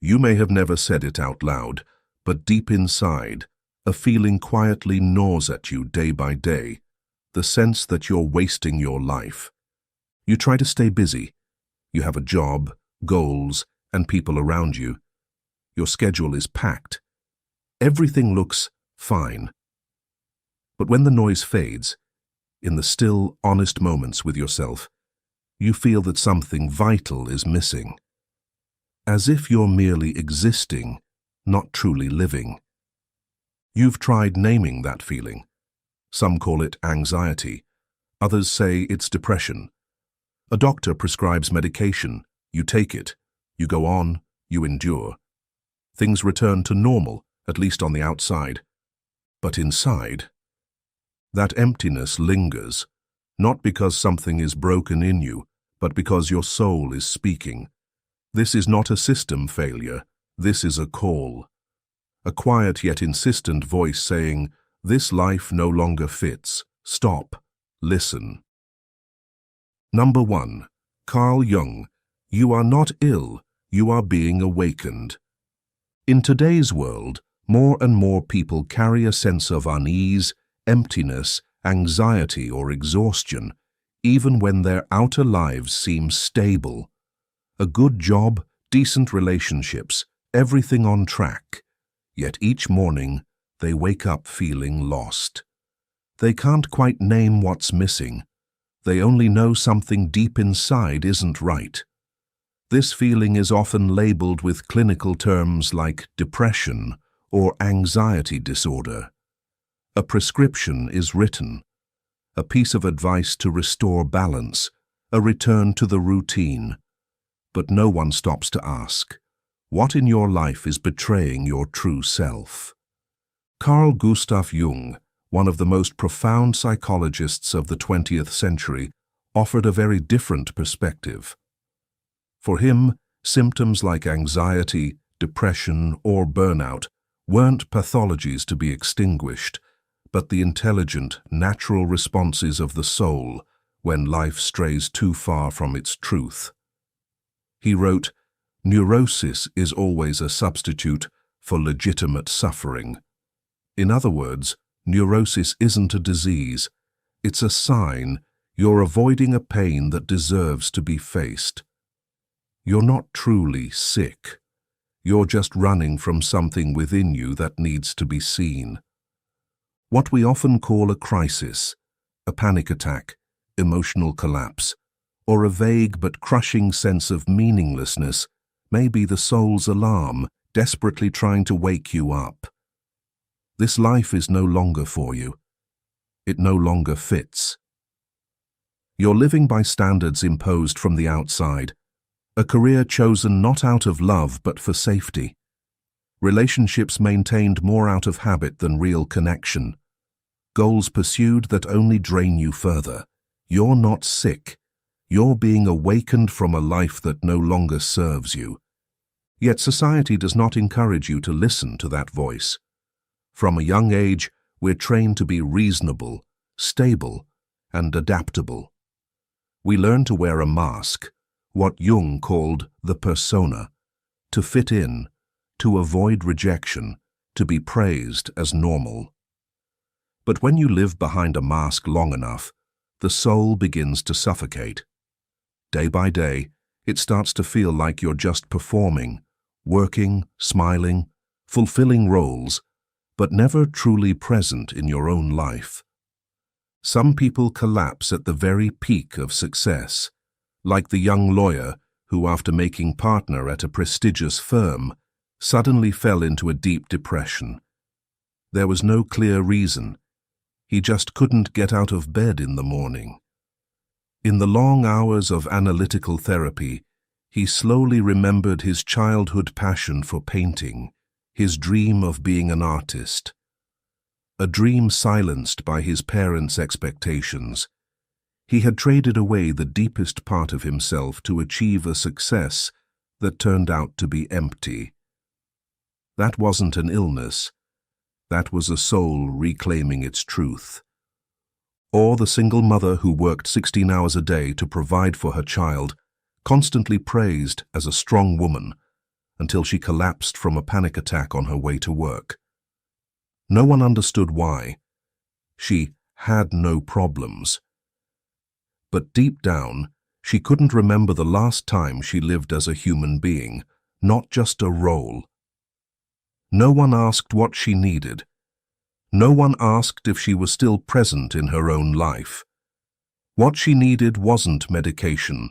You may have never said it out loud, but deep inside, a feeling quietly gnaws at you day by day, the sense that you're wasting your life. You try to stay busy. You have a job, goals, and people around you. Your schedule is packed. Everything looks fine. But when the noise fades, in the still, honest moments with yourself, you feel that something vital is missing. As if you're merely existing, not truly living. You've tried naming that feeling. Some call it anxiety. Others say it's depression. A doctor prescribes medication. You take it. You go on. You endure. Things return to normal, at least on the outside. But inside, that emptiness lingers, not because something is broken in you, but because your soul is speaking. This is not a system failure. This is a call. A quiet yet insistent voice saying, "This life no longer fits. Stop. Listen." Number 1. Carl Jung. You are not ill. You are being awakened. In today's world, more and more people carry a sense of unease, emptiness, anxiety, or exhaustion, even when their outer lives seem stable. A good job, decent relationships, everything on track. Yet each morning, they wake up feeling lost. They can't quite name what's missing. They only know something deep inside isn't right. This feeling is often labeled with clinical terms like depression or anxiety disorder. A prescription is written, a piece of advice to restore balance, a return to the routine. But no one stops to ask, what in your life is betraying your true self? Carl Gustav Jung, one of the most profound psychologists of the 20th century, offered a very different perspective. For him, symptoms like anxiety, depression, or burnout weren't pathologies to be extinguished, but the intelligent, natural responses of the soul when life strays too far from its truth. He wrote, "Neurosis is always a substitute for legitimate suffering." In other words, neurosis isn't a disease. It's a sign you're avoiding a pain that deserves to be faced. You're not truly sick. You're just running from something within you that needs to be seen. What we often call a crisis, a panic attack, emotional collapse, or a vague but crushing sense of meaninglessness may be the soul's alarm, desperately trying to wake you up. This life is no longer for you. It no longer fits. You're living by standards imposed from the outside, a career chosen not out of love but for safety, relationships maintained more out of habit than real connection, goals pursued that only drain you further. You're not sick. You're being awakened from a life that no longer serves you. Yet society does not encourage you to listen to that voice. From a young age, we're trained to be reasonable, stable, and adaptable. We learn to wear a mask, what Jung called the persona, to fit in, to avoid rejection, to be praised as normal. But when you live behind a mask long enough, the soul begins to suffocate. Day by day, it starts to feel like you're just performing, working, smiling, fulfilling roles, but never truly present in your own life. Some people collapse at the very peak of success, like the young lawyer who, after making partner at a prestigious firm, suddenly fell into a deep depression. There was no clear reason. He just couldn't get out of bed in the morning. In the long hours of analytical therapy, he slowly remembered his childhood passion for painting, his dream of being an artist. A dream silenced by his parents' expectations. He had traded away the deepest part of himself to achieve a success that turned out to be empty. That wasn't an illness. That was a soul reclaiming its truth. Or the single mother who worked 16 hours a day to provide for her child, constantly praised as a strong woman, until she collapsed from a panic attack on her way to work. No one understood why. She had no problems. But deep down, she couldn't remember the last time she lived as a human being, not just a role. No one asked what she needed. No one asked if she was still present in her own life. What she needed wasn't medication.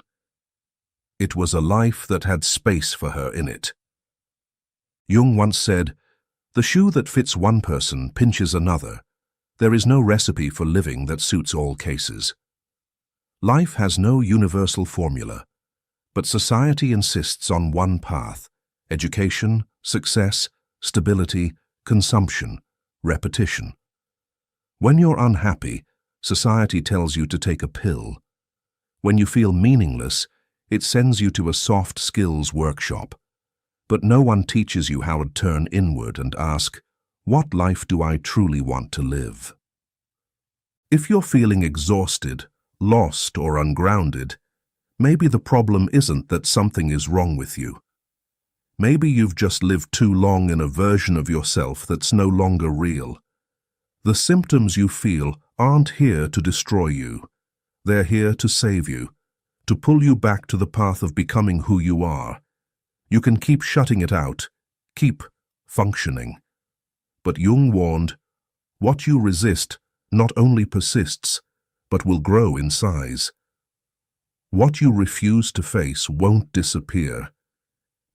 It was a life that had space for her in it. Jung once said, "The shoe that fits one person pinches another. There is no recipe for living that suits all cases." Life has no universal formula, but society insists on one path: education, success, stability, consumption, repetition. When you're unhappy, society tells you to take a pill. When you feel meaningless, it sends you to a soft skills workshop. But no one teaches you how to turn inward and ask, what life do I truly want to live? If you're feeling exhausted, lost, or ungrounded, maybe the problem isn't that something is wrong with you. Maybe you've just lived too long in a version of yourself that's no longer real. The symptoms you feel aren't here to destroy you. They're here to save you, to pull you back to the path of becoming who you are. You can keep shutting it out, keep functioning. But Jung warned, what you resist not only persists, but will grow in size. What you refuse to face won't disappear.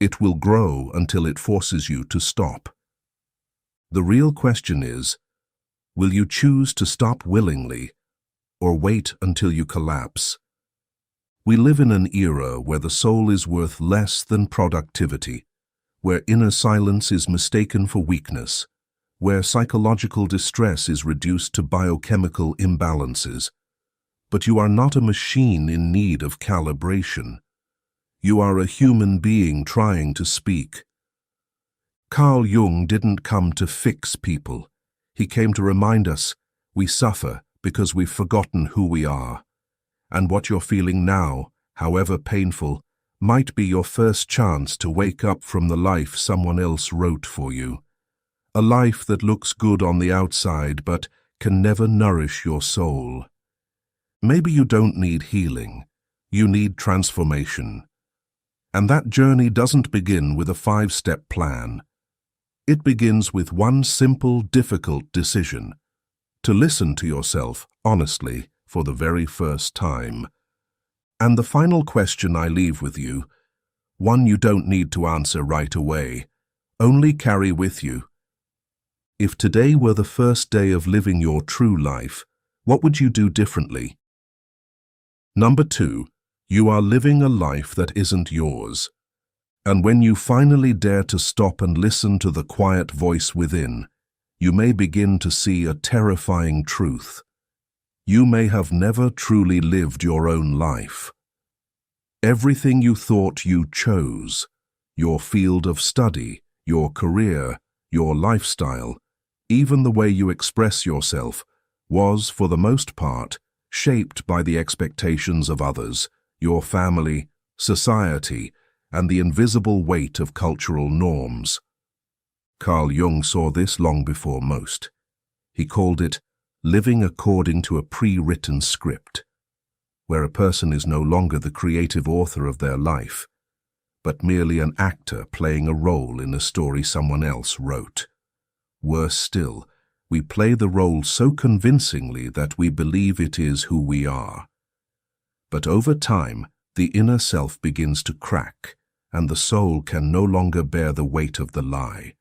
It will grow until it forces you to stop. The real question is, will you choose to stop willingly, or wait until you collapse? We live in an era where the soul is worth less than productivity, where inner silence is mistaken for weakness, where psychological distress is reduced to biochemical imbalances. But you are not a machine in need of calibration. You are a human being trying to speak. Carl Jung didn't come to fix people. He came to remind us we suffer because we've forgotten who we are. And what you're feeling now, however painful, might be your first chance to wake up from the life someone else wrote for you. A life that looks good on the outside but can never nourish your soul. Maybe you don't need healing. You need transformation. And that journey doesn't begin with a 5-step plan. It begins with one simple, difficult decision: to listen to yourself honestly for the very first time. And the final question I leave with you, one you don't need to answer right away, only carry with you. If today were the first day of living your true life, what would you do differently? Number 2, you are living a life that isn't yours. And when you finally dare to stop and listen to the quiet voice within, you may begin to see a terrifying truth. You may have never truly lived your own life. Everything you thought you chose, your field of study, your career, your lifestyle, even the way you express yourself, was, for the most part, shaped by the expectations of others, your family, society, and the invisible weight of cultural norms. Carl Jung saw this long before most. He called it living according to a pre-written script, where a person is no longer the creative author of their life, but merely an actor playing a role in a story someone else wrote. Worse still, we play the role so convincingly that we believe it is who we are. But over time, the inner self begins to crack, and the soul can no longer bear the weight of the lie.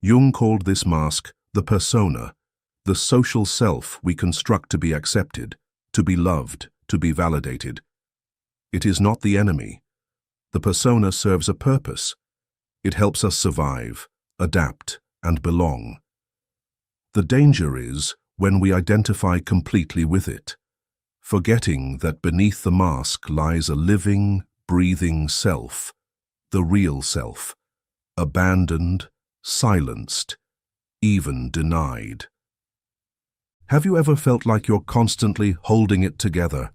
Jung called this mask the persona, the social self we construct to be accepted, to be loved, to be validated. It is not the enemy. The persona serves a purpose. It helps us survive, adapt, and belong. The danger is when we identify completely with it, forgetting that beneath the mask lies a living, breathing self, the real self, abandoned, silenced, even denied. Have you ever felt like you're constantly holding it together?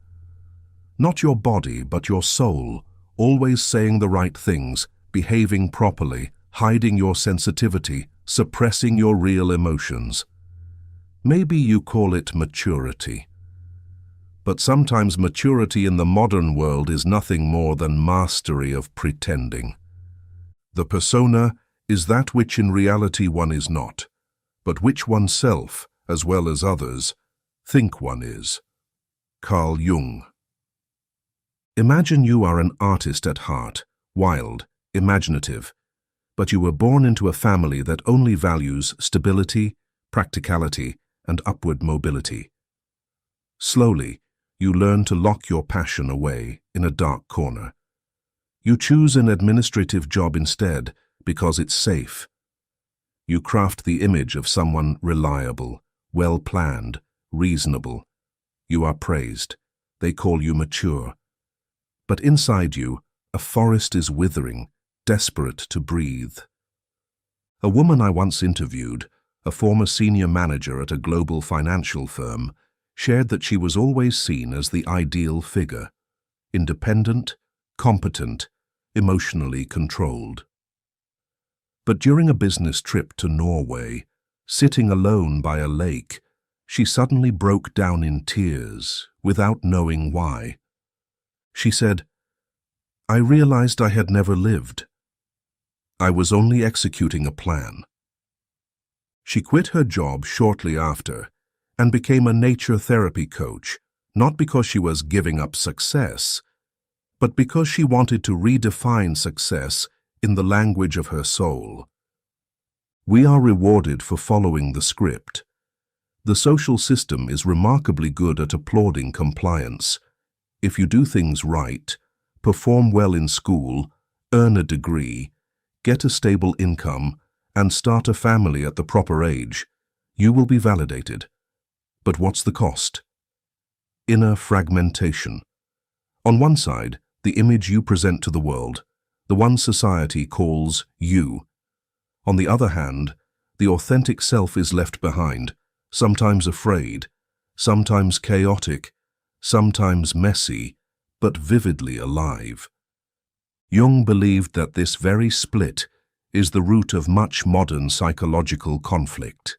Not your body, but your soul, always saying the right things, behaving properly, hiding your sensitivity, suppressing your real emotions. Maybe you call it maturity. But sometimes maturity in the modern world is nothing more than mastery of pretending. The persona is that which in reality one is not, but which oneself, as well as others, think one is. Carl Jung. Imagine you are an artist at heart, wild, imaginative, but you were born into a family that only values stability, practicality, and upward mobility. Slowly, you learn to lock your passion away in a dark corner. You choose an administrative job instead because it's safe. You craft the image of someone reliable, well-planned, reasonable. You are praised. They call you mature. But inside you, a forest is withering, desperate to breathe. A woman I once interviewed, a former senior manager at a global financial firm, shared that she was always seen as the ideal figure, independent, competent, emotionally controlled. But during a business trip to Norway, sitting alone by a lake, she suddenly broke down in tears without knowing why. She said, "I realized I had never lived. I was only executing a plan." She quit her job shortly after and became a nature therapy coach, not because she was giving up success, but because she wanted to redefine success in the language of her soul. We are rewarded for following the script. The social system is remarkably good at applauding compliance. If you do things right, perform well in school, earn a degree, get a stable income, and start a family at the proper age, you will be validated. But what's the cost? Inner fragmentation. On one side, the image you present to the world, the one society calls you. On the other hand, the authentic self is left behind, sometimes afraid, sometimes chaotic, sometimes messy, but vividly alive. Jung believed that this very split is the root of much modern psychological conflict.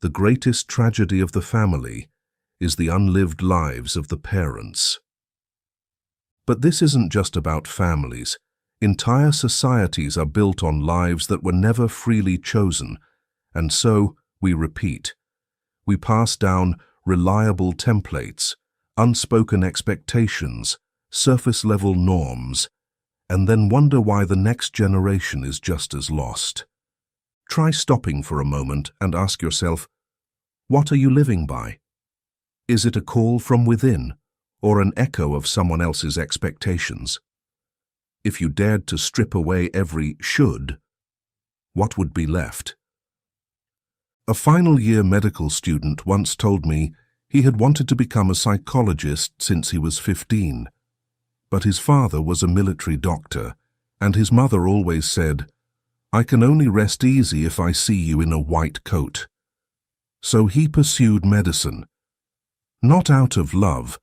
The greatest tragedy of the family is the unlived lives of the parents. But this isn't just about families. Entire societies are built on lives that were never freely chosen, and so we repeat. We pass down reliable templates, unspoken expectations, surface-level norms, and then wonder why the next generation is just as lost. Try stopping for a moment and ask yourself, what are you living by? Is it a call from within, or an echo of someone else's expectations? If you dared to strip away every should, what would be left? A final-year medical student once told me he had wanted to become a psychologist since he was 15. But his father was a military doctor, and his mother always said, "I can only rest easy if I see you in a white coat." So he pursued medicine, not out of love,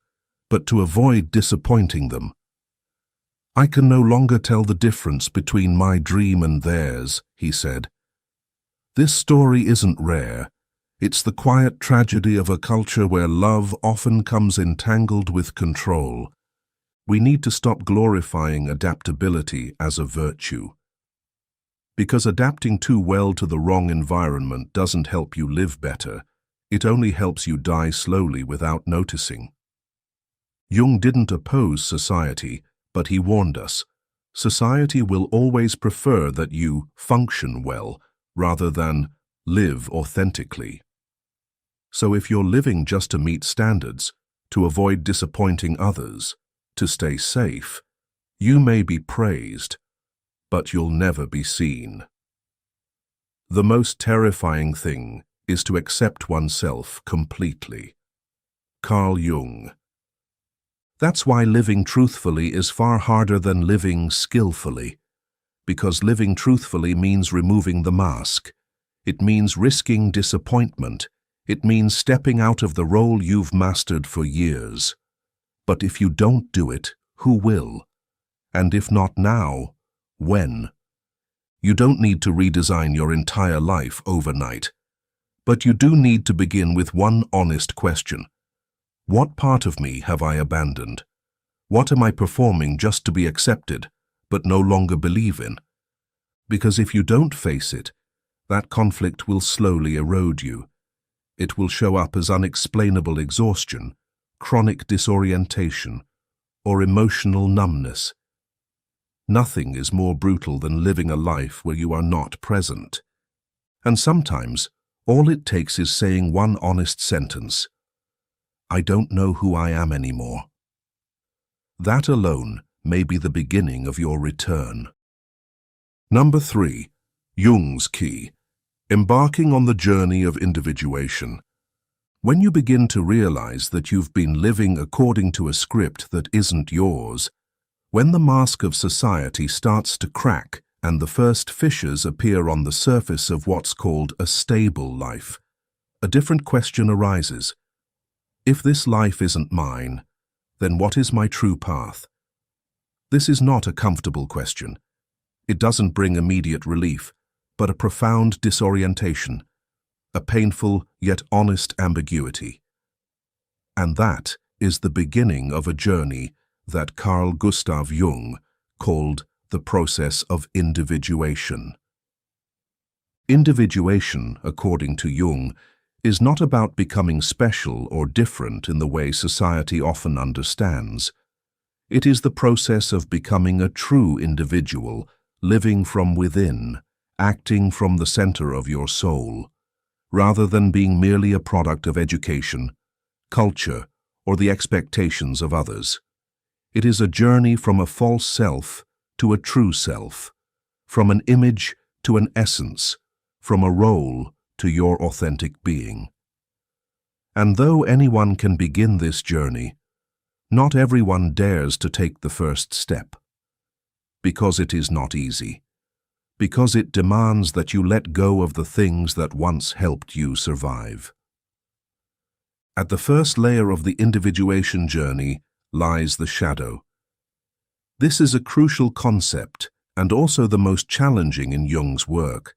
but to avoid disappointing them. "I can no longer tell the difference between my dream and theirs," he said. This story isn't rare. It's the quiet tragedy of a culture where love often comes entangled with control. We need to stop glorifying adaptability as a virtue. Because adapting too well to the wrong environment doesn't help you live better. It only helps you die slowly without noticing. Jung didn't oppose society, but he warned us. Society will always prefer that you function well, rather than live authentically. So if you're living just to meet standards, to avoid disappointing others, to stay safe, you may be praised, but you'll never be seen. The most terrifying thing is to accept oneself completely. Carl Jung. That's why living truthfully is far harder than living skillfully. Because living truthfully means removing the mask. It means risking disappointment. It means stepping out of the role you've mastered for years. But if you don't do it, who will? And if not now, when. You don't need to redesign your entire life overnight, but you do need to begin with one honest question. What part of me have I abandoned? What am I performing just to be accepted, but no longer believe in? Because if you don't face it, that conflict will slowly erode you. It will show up as unexplainable exhaustion, chronic disorientation, or emotional numbness. Nothing is more brutal than living a life where you are not present. And sometimes, all it takes is saying one honest sentence. I don't know who I am anymore. That alone may be the beginning of your return. Number 3. Jung's key. Embarking on the journey of individuation. When you begin to realize that you've been living according to a script that isn't yours, when the mask of society starts to crack and the first fissures appear on the surface of what's called a stable life, a different question arises. If this life isn't mine, then what is my true path? This is not a comfortable question. It doesn't bring immediate relief, but a profound disorientation, a painful yet honest ambiguity. And that is the beginning of a journey that Carl Gustav Jung called the process of individuation. Individuation, according to Jung, is not about becoming special or different in the way society often understands. It is the process of becoming a true individual, living from within, acting from the center of your soul, rather than being merely a product of education, culture, or the expectations of others. It is a journey from a false self to a true self, from an image to an essence, from a role to your authentic being. And though anyone can begin this journey, not everyone dares to take the first step. Because it is not easy. Because it demands that you let go of the things that once helped you survive. At the first layer of the individuation journey lies the shadow. This is a crucial concept and also the most challenging in Jung's work.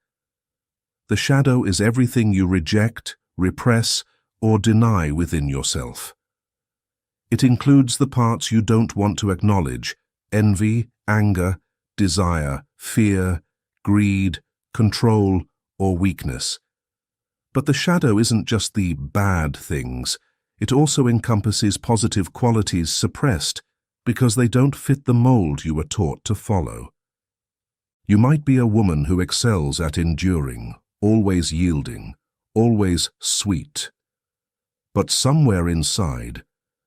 The shadow is everything you reject, repress, or deny within yourself. It includes the parts you don't want to acknowledge: envy, anger, desire, fear, greed, control, or weakness. But the shadow isn't just the bad things. It also encompasses positive qualities suppressed because they don't fit the mold you were taught to follow. You might be a woman who excels at enduring, always yielding, always sweet. But somewhere inside,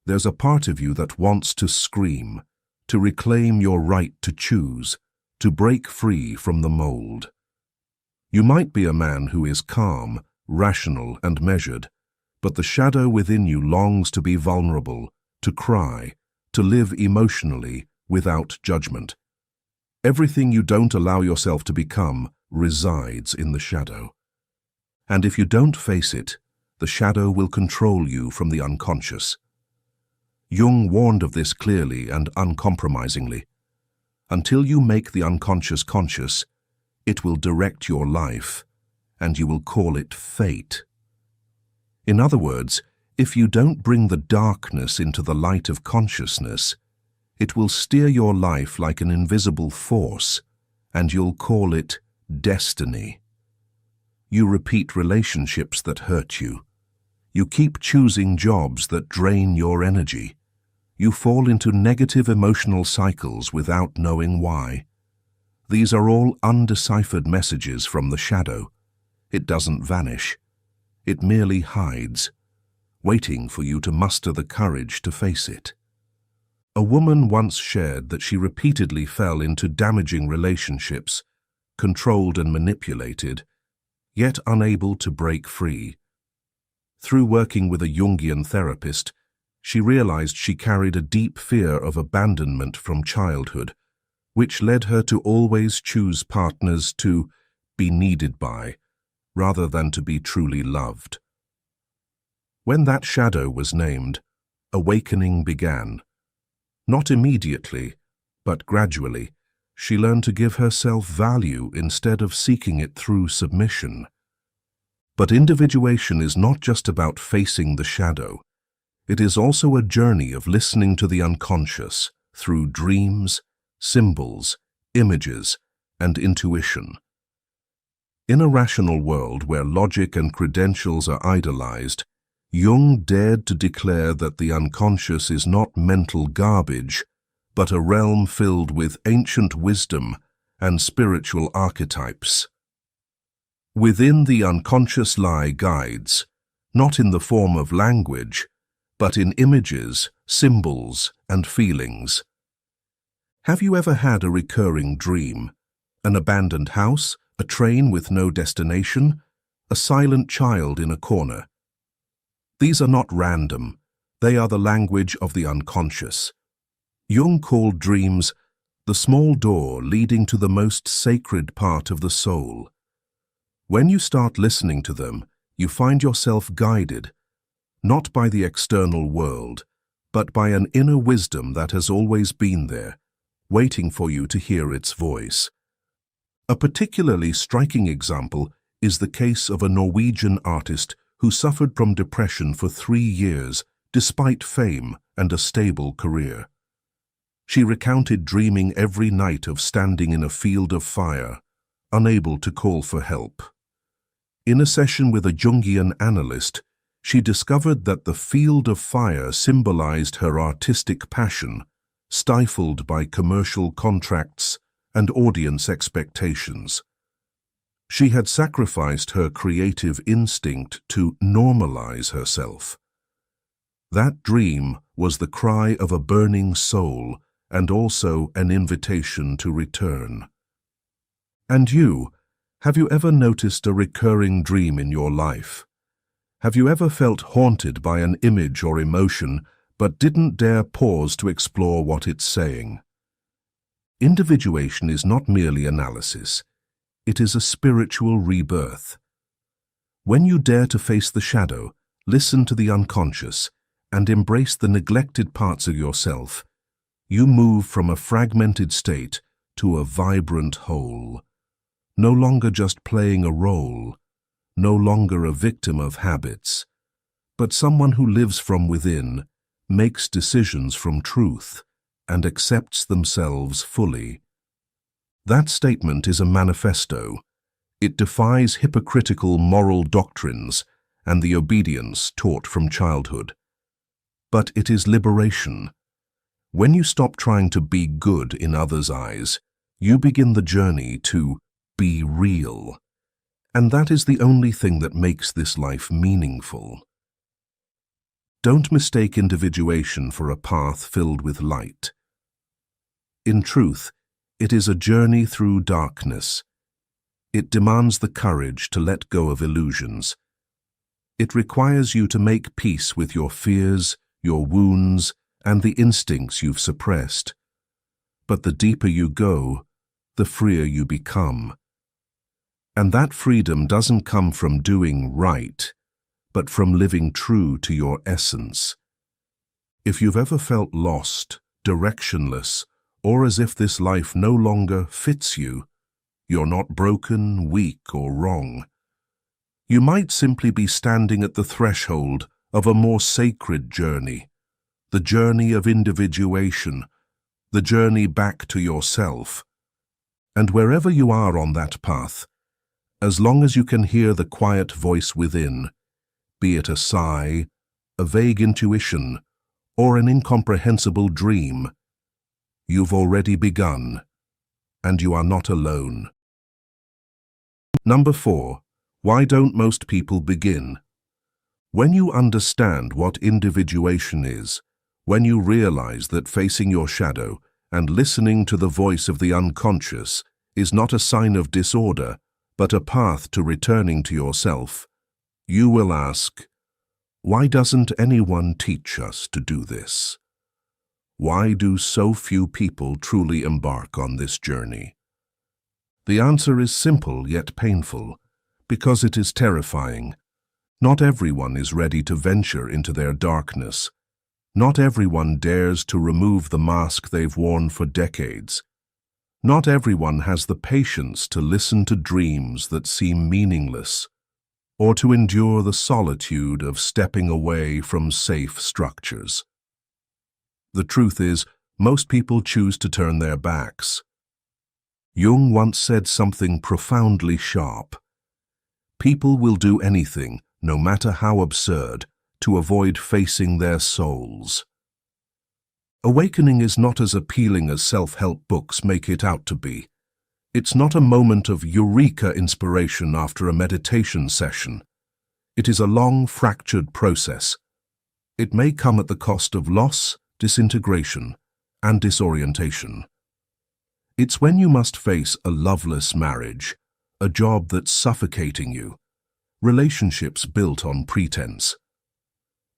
there's a part of you that wants to scream, to reclaim your right to choose, to break free from the mold. You might be a man who is calm, rational, and measured, but the shadow within you longs to be vulnerable, to cry, to live emotionally without judgment. Everything you don't allow yourself to become resides in the shadow. And if you don't face it, the shadow will control you from the unconscious. Jung warned of this clearly and uncompromisingly. Until you make the unconscious conscious, it will direct your life, and you will call it fate. In other words, if you don't bring the darkness into the light of consciousness, it will steer your life like an invisible force, and you'll call it destiny. You repeat relationships that hurt you. You keep choosing jobs that drain your energy. You fall into negative emotional cycles without knowing why. These are all undeciphered messages from the shadow. It doesn't vanish. It merely hides, waiting for you to muster the courage to face it. A woman once shared that she repeatedly fell into damaging relationships, controlled and manipulated, yet unable to break free. Through working with a Jungian therapist, she realized she carried a deep fear of abandonment from childhood, which led her to always choose partners to be needed by, rather than to be truly loved. When that shadow was named, awakening began. Not immediately, but gradually, She learned to give herself value instead of seeking it through submission. But individuation is not just about facing the shadow. It is also a journey of listening to the unconscious through dreams, symbols, images, and intuition. In a rational world where logic and credentials are idolized, Jung dared to declare that the unconscious is not mental garbage, but a realm filled with ancient wisdom and spiritual archetypes. Within the unconscious lie guides, not in the form of language, but in images, symbols, and feelings. Have you ever had a recurring dream? An abandoned house, a train with no destination, a silent child in a corner? These are not random. They are the language of the unconscious. Jung called dreams the small door leading to the most sacred part of the soul. When you start listening to them, you find yourself guided, not by the external world, but by an inner wisdom that has always been there, waiting for you to hear its voice. A particularly striking example is the case of a Norwegian artist who suffered from depression for 3 years despite fame and a stable career. She recounted dreaming every night of standing in a field of fire, unable to call for help. In a session with a Jungian analyst, she discovered that the field of fire symbolized her artistic passion, stifled by commercial contracts and audience expectations. She had sacrificed her creative instinct to normalize herself. That dream was the cry of a burning soul and also an invitation to return. And you, have you ever noticed a recurring dream in your life? Have you ever felt haunted by an image or emotion but didn't dare pause to explore what it's saying? Individuation is not merely analysis. It is a spiritual rebirth. When you dare to face the shadow, listen to the unconscious, and embrace the neglected parts of yourself, you move from a fragmented state to a vibrant whole. No longer just playing a role, no longer a victim of habits, but someone who lives from within, makes decisions from truth, and accepts themselves fully. That statement is a manifesto. It defies hypocritical moral doctrines and the obedience taught from childhood. But it is liberation. When you stop trying to be good in others' eyes, you begin the journey to be real. And that is the only thing that makes this life meaningful. Don't mistake individuation for a path filled with light. In truth, it is a journey through darkness. It demands the courage to let go of illusions. It requires you to make peace with your fears, your wounds, and the instincts you've suppressed. But the deeper you go, the freer you become. And that freedom doesn't come from doing right, but from living true to your essence. If you've ever felt lost, directionless, or as if this life no longer fits you, you're not broken, weak, or wrong. You might simply be standing at the threshold of a more sacred journey, the journey of individuation, the journey back to yourself. And wherever you are on that path, as long as you can hear the quiet voice within, be it a sigh, a vague intuition, or an incomprehensible dream, you've already begun, and you are not alone. Number 4. Why don't most people begin? When you understand what individuation is, when you realize that facing your shadow and listening to the voice of the unconscious is not a sign of disorder, but a path to returning to yourself, you will ask, why doesn't anyone teach us to do this? Why do so few people truly embark on this journey? The answer is simple yet painful, because it is terrifying. Not everyone is ready to venture into their darkness. Not everyone dares to remove the mask they've worn for decades. Not everyone has the patience to listen to dreams that seem meaningless, or to endure the solitude of stepping away from safe structures. The truth is, most people choose to turn their backs. Jung once said something profoundly sharp. People will do anything, no matter how absurd, to avoid facing their souls. Awakening is not as appealing as self-help books make it out to be. It's not a moment of eureka inspiration after a meditation session. It is a long, fractured process. It may come at the cost of loss, disintegration, and disorientation. It's when you must face a loveless marriage, a job that's suffocating you, relationships built on pretense.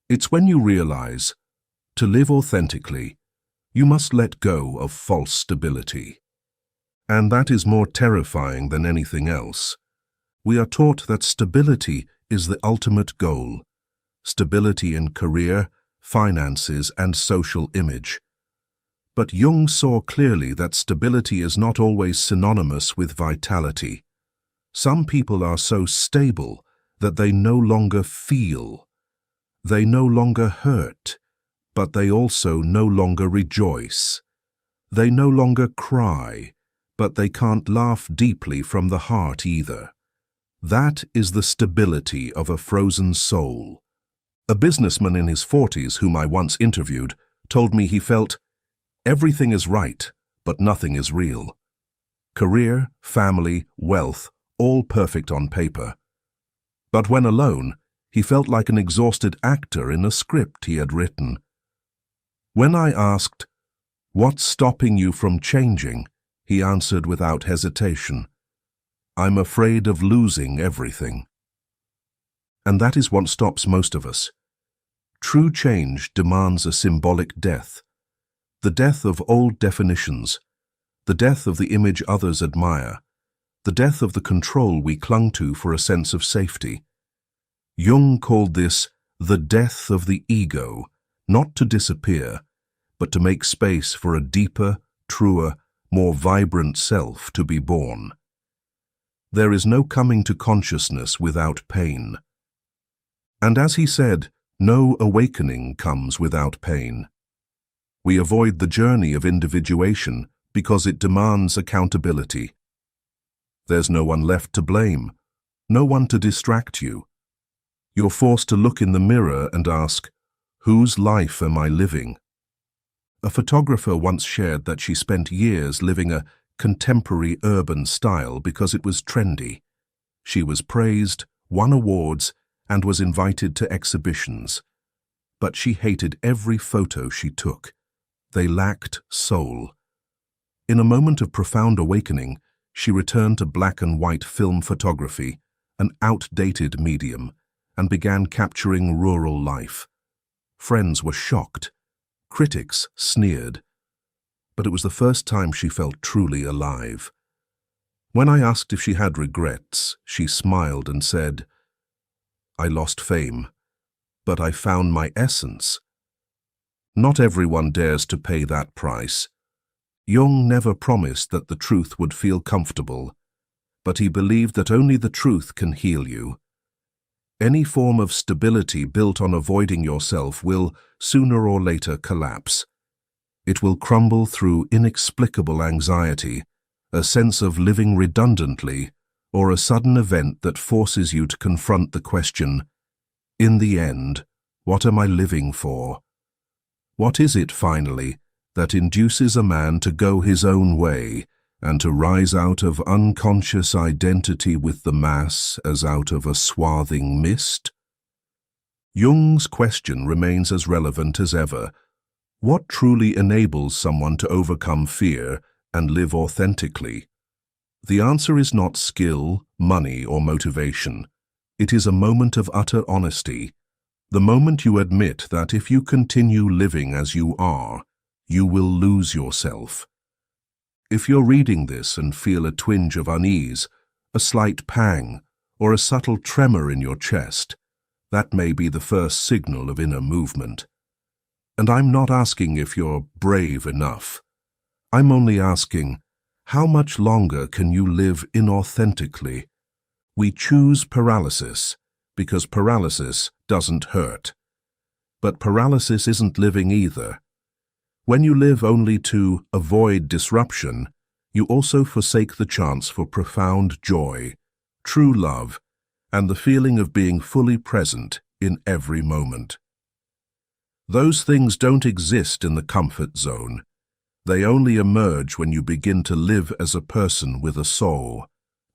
It's when you realize, to live authentically, you must let go of false stability. And that is more terrifying than anything else. We are taught that stability is the ultimate goal. Stability in career, finances, and social image. But Jung saw clearly that stability is not always synonymous with vitality. Some people are so stable that they no longer feel. They no longer hurt, but they also no longer rejoice. They no longer cry, but they can't laugh deeply from the heart either. That is the stability of a frozen soul. A businessman in his 40s whom I once interviewed told me he felt, "Everything is right, but nothing is real. Career, family, wealth, all perfect on paper. But when alone, he felt like an exhausted actor in a script he had written." When I asked, "What's stopping you from changing?" he answered without hesitation, "I'm afraid of losing everything." And that is what stops most of us. True change demands a symbolic death. The death of old definitions, the death of the image others admire, the death of the control we clung to for a sense of safety. Jung called this the death of the ego, not to disappear, but to make space for a deeper, truer, more vibrant self to be born. There is no coming to consciousness without pain. And as he said, no awakening comes without pain. We avoid the journey of individuation because it demands accountability. There's no one left to blame, no one to distract you. You're forced to look in the mirror and ask, whose life am I living? A photographer once shared that she spent years living a contemporary urban style because it was trendy. She was praised, won awards, and was invited to exhibitions. But she hated every photo she took. They lacked soul. In a moment of profound awakening, she returned to black and white film photography, an outdated medium, and began capturing rural life. Friends were shocked. Critics sneered. But it was the first time she felt truly alive. When I asked if she had regrets, she smiled and said, "I lost fame, but I found my essence." Not everyone dares to pay that price. Jung never promised that the truth would feel comfortable, but he believed that only the truth can heal you. Any form of stability built on avoiding yourself will, sooner or later, collapse. It will crumble through inexplicable anxiety, a sense of living redundantly, or a sudden event that forces you to confront the question, in the end, what am I living for? What is it, finally, that induces a man to go his own way and to rise out of unconscious identity with the mass as out of a swathing mist? Jung's question remains as relevant as ever. What truly enables someone to overcome fear and live authentically? The answer is not skill, money, or motivation. It is a moment of utter honesty. The moment you admit that if you continue living as you are, you will lose yourself. If you're reading this and feel a twinge of unease, a slight pang, or a subtle tremor in your chest, that may be the first signal of inner movement. And I'm not asking if you're brave enough. I'm only asking, How much longer can you live inauthentically? We choose paralysis because paralysis doesn't hurt. But paralysis isn't living either. When you live only to avoid disruption, you also forsake the chance for profound joy, true love, and the feeling of being fully present in every moment. Those things don't exist in the comfort zone. They only emerge when you begin to live as a person with a soul,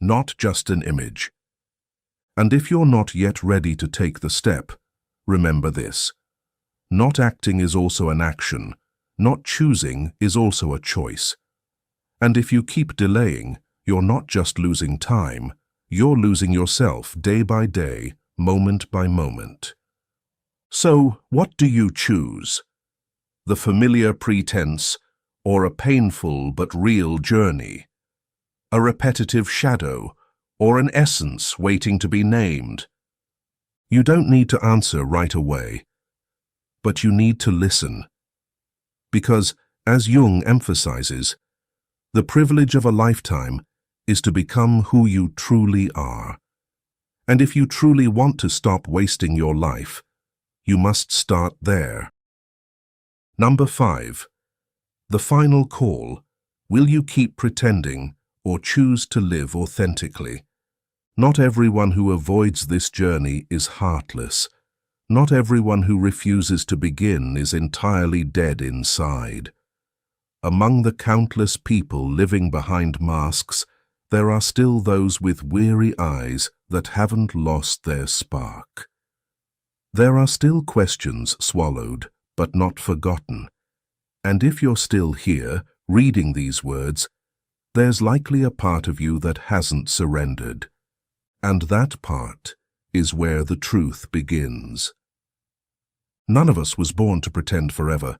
not just an image. And if you're not yet ready to take the step, remember this. Not acting is also an action. Not choosing is also a choice. And if you keep delaying, you're not just losing time, you're losing yourself day by day, moment by moment. So, what do you choose? The familiar pretense, or a painful but real journey? A repetitive shadow, or an essence waiting to be named? You don't need to answer right away, but you need to listen. Because, as Jung emphasizes, the privilege of a lifetime is to become who you truly are. And if you truly want to stop wasting your life, you must start there. Number 5. The final call. Will you keep pretending or choose to live authentically? Not everyone who avoids this journey is heartless. Not everyone who refuses to begin is entirely dead inside. Among the countless people living behind masks, there are still those with weary eyes that haven't lost their spark. There are still questions swallowed, but not forgotten. And if you're still here, reading these words, there's likely a part of you that hasn't surrendered. And that part is where the truth begins. None of us was born to pretend forever,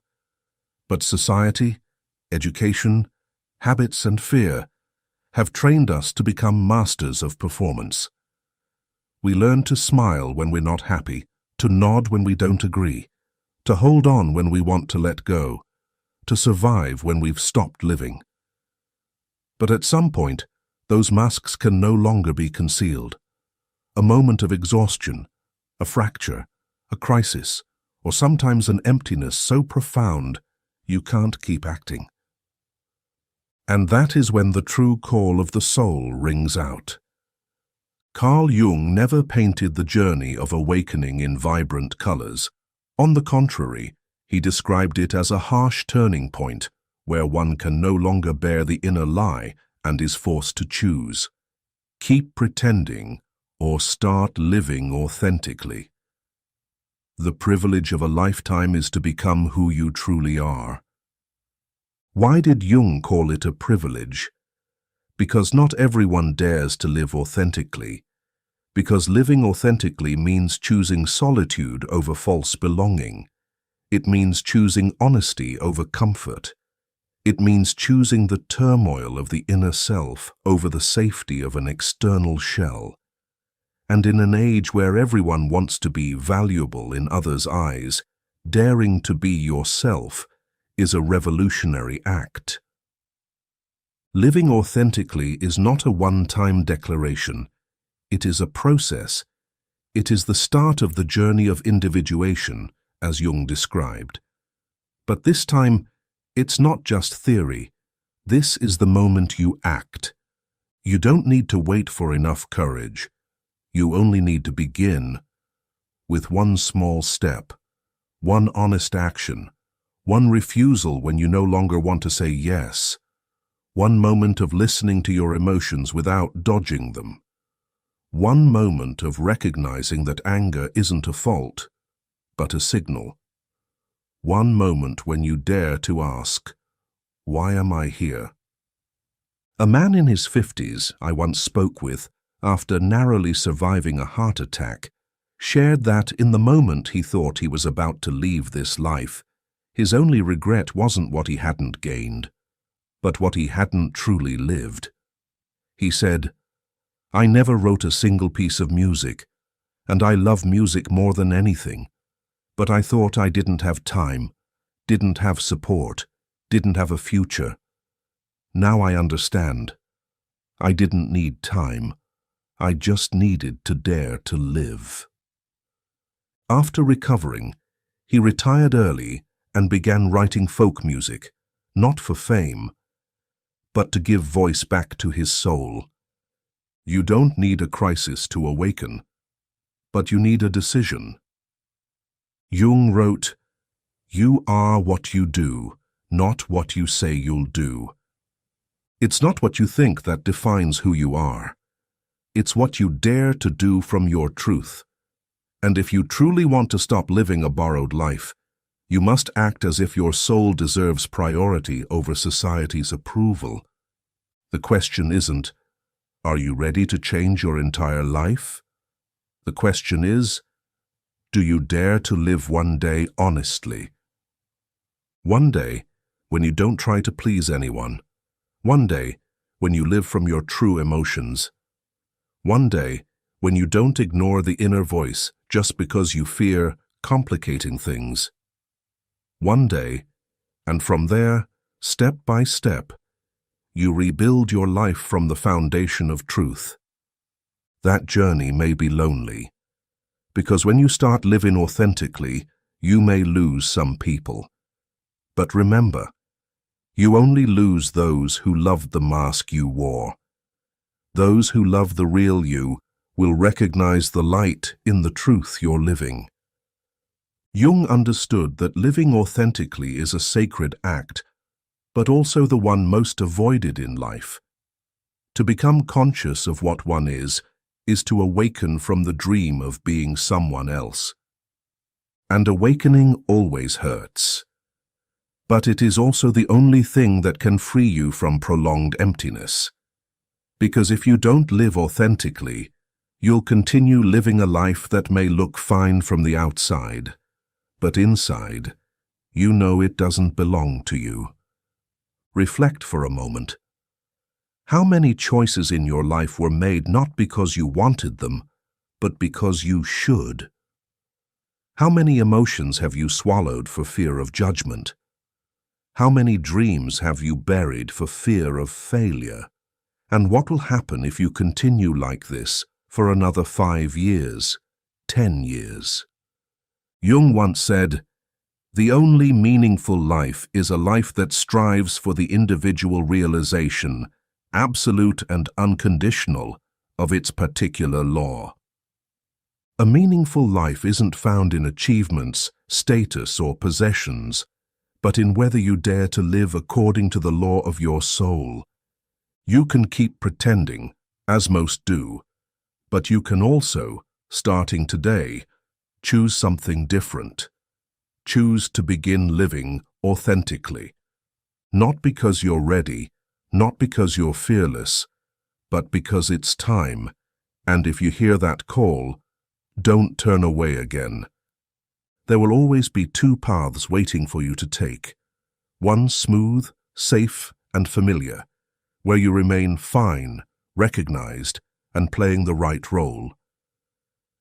but society, education, habits and fear have trained us to become masters of performance. We learn to smile when we're not happy, to nod when we don't agree, to hold on when we want to let go, to survive when we've stopped living. But at some point, those masks can no longer be concealed. A moment of exhaustion, a fracture, a crisis, or sometimes an emptiness so profound you can't keep acting. And that is when the true call of the soul rings out. Carl Jung never painted the journey of awakening in vibrant colors. On the contrary, he described it as a harsh turning point where one can no longer bear the inner lie and is forced to choose. Keep pretending or start living authentically. The privilege of a lifetime is to become who you truly are. Why did Jung call it a privilege? Because not everyone dares to live authentically. Because living authentically means choosing solitude over false belonging. It means choosing honesty over comfort. It means choosing the turmoil of the inner self over the safety of an external shell. And in an age where everyone wants to be valuable in others' eyes, daring to be yourself is a revolutionary act. Living authentically is not a one-time declaration. It is a process. It is the start of the journey of individuation, as Jung described. But this time, it's not just theory. This is the moment you act. You don't need to wait for enough courage. You only need to begin with one small step, one honest action, one refusal when you no longer want to say yes, one moment of listening to your emotions without dodging them, one moment of recognizing that anger isn't a fault, but a signal, one moment when you dare to ask, "Why am I here?" A man in his 50s I once spoke with, after narrowly surviving a heart attack, shared that in the moment he thought he was about to leave this life, his only regret wasn't what he hadn't gained, but what he hadn't truly lived. He said, "I never wrote a single piece of music, and I love music more than anything, but I thought I didn't have time, didn't have support, didn't have a future. Now I understand. I didn't need time. I just needed to dare to live. After recovering, he retired early and began writing folk music, not for fame, but to give voice back to his soul. You don't need a crisis to awaken, but you need a decision. Jung wrote, "You are what you do, not what you say you'll do." It's not what you think that defines who you are. It's what you dare to do from your truth. And if you truly want to stop living a borrowed life, you must act as if your soul deserves priority over society's approval. The question isn't, are you ready to change your entire life? The question is, do you dare to live one day honestly? One day when you don't try to please anyone. One day when you live from your true emotions. One day when you don't ignore the inner voice just because you fear complicating things. One day, and from there, step by step, you rebuild your life from the foundation of truth. That journey may be lonely, because when you start living authentically, you may lose some people. But remember, you only lose those who loved the mask you wore. Those who love the real you will recognize the light in the truth you're living. Jung understood that living authentically is a sacred act, but also the one most avoided in life. To become conscious of what one is to awaken from the dream of being someone else. And awakening always hurts. But it is also the only thing that can free you from prolonged emptiness. Because if you don't live authentically, you'll continue living a life that may look fine from the outside, but inside, you know it doesn't belong to you. Reflect for a moment. How many choices in your life were made not because you wanted them, but because you should? How many emotions have you swallowed for fear of judgment? How many dreams have you buried for fear of failure? And what will happen if you continue like this for another 5 years, 10 years? Jung once said, "The only meaningful life is a life that strives for the individual realization, absolute and unconditional, of its particular law." A meaningful life isn't found in achievements, status, or possessions, but in whether you dare to live according to the law of your soul. You can keep pretending, as most do, but you can also, starting today, choose something different. Choose to begin living authentically. Not because you're ready, not because you're fearless, but because it's time, and if you hear that call, don't turn away again. There will always be 2 paths waiting for you to take. One smooth, safe, and familiar, where you remain fine, recognized, and playing the right role.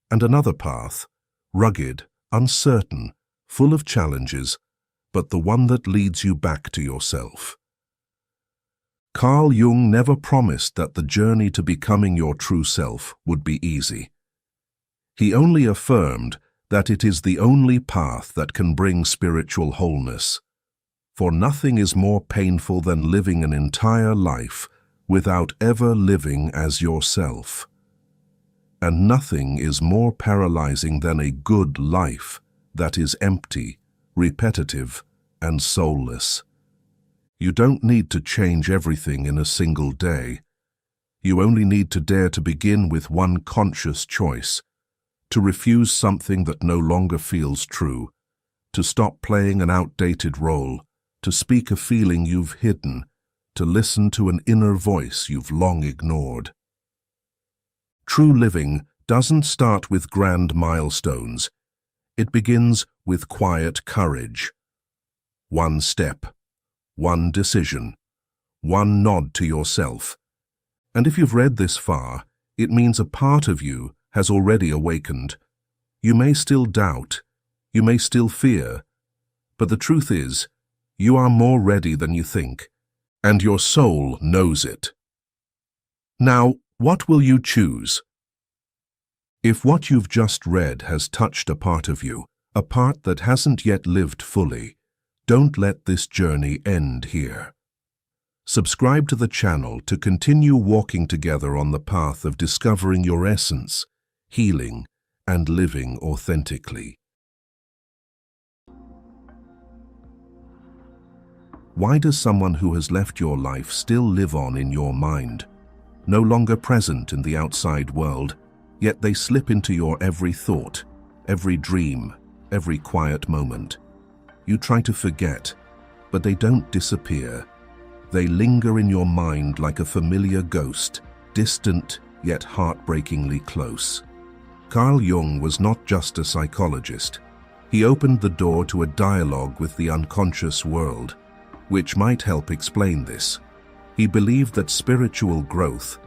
And another path, rugged, uncertain, full of challenges, but the one that leads you back to yourself. Carl Jung never promised that the journey to becoming your true self would be easy. He only affirmed that it is the only path that can bring spiritual wholeness. For nothing is more painful than living an entire life without ever living as yourself. And nothing is more paralyzing than a good life that is empty, repetitive, and soulless. You don't need to change everything in a single day. You only need to dare to begin with one conscious choice, to refuse something that no longer feels true, to stop playing an outdated role, to speak a feeling you've hidden, to listen to an inner voice you've long ignored. True living doesn't start with grand milestones. It begins with quiet courage. One step, one decision, one nod to yourself. And if you've read this far, it means a part of you has already awakened. You may still doubt, you may still fear, but the truth is, you are more ready than you think, and your soul knows it. Now, what will you choose? If what you've just read has touched a part of you, a part that hasn't yet lived fully, don't let this journey end here. Subscribe to the channel to continue walking together on the path of discovering your essence, healing, and living authentically. Why does someone who has left your life still live on in your mind? No longer present in the outside world, yet they slip into your every thought, every dream, every quiet moment. You try to forget, but they don't disappear. They linger in your mind like a familiar ghost, distant yet heartbreakingly close. Carl Jung was not just a psychologist. He opened the door to a dialogue with the unconscious world, which might help explain this. He believed that spiritual growth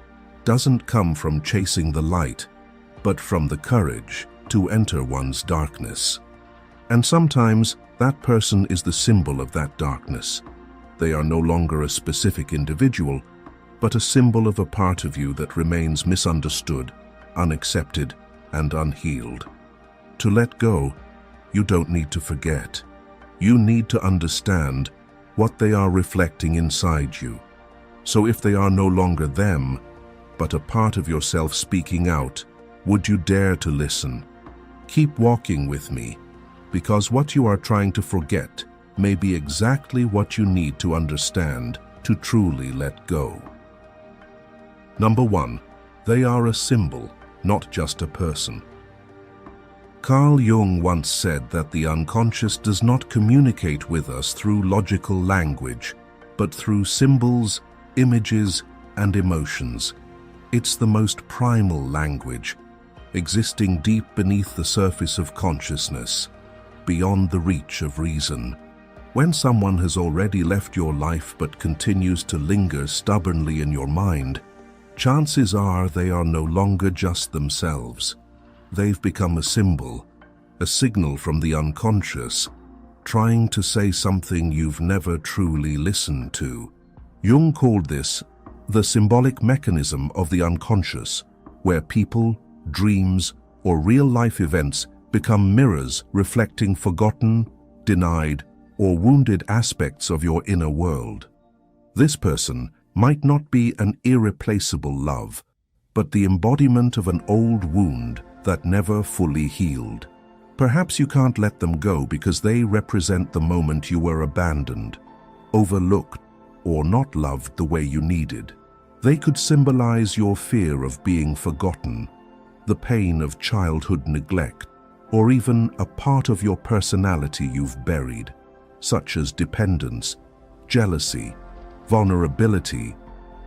doesn't come from chasing the light, but from the courage to enter one's darkness. And sometimes that person is the symbol of that darkness. They are no longer a specific individual, but a symbol of a part of you that remains misunderstood, unaccepted, and unhealed. To let go, you don't need to forget. You need to understand what they are reflecting inside you. So if they are no longer them, but a part of yourself speaking out, would you dare to listen? Keep walking with me, because what you are trying to forget may be exactly what you need to understand to truly let go. Number 1. They are a symbol, not just a person. Carl Jung once said that the unconscious does not communicate with us through logical language, but through symbols, images, and emotions. It's the most primal language, existing deep beneath the surface of consciousness, beyond the reach of reason. When someone has already left your life but continues to linger stubbornly in your mind, chances are they are no longer just themselves. They've become a symbol, a signal from the unconscious, trying to say something you've never truly listened to. Jung called this the symbolic mechanism of the unconscious, where people, dreams, or real-life events become mirrors reflecting forgotten, denied, or wounded aspects of your inner world. This person might not be an irreplaceable love, but the embodiment of an old wound that never fully healed. Perhaps you can't let them go because they represent the moment you were abandoned, overlooked, or not loved the way you needed. They could symbolize your fear of being forgotten, the pain of childhood neglect, or even a part of your personality you've buried, such as dependence, jealousy, vulnerability,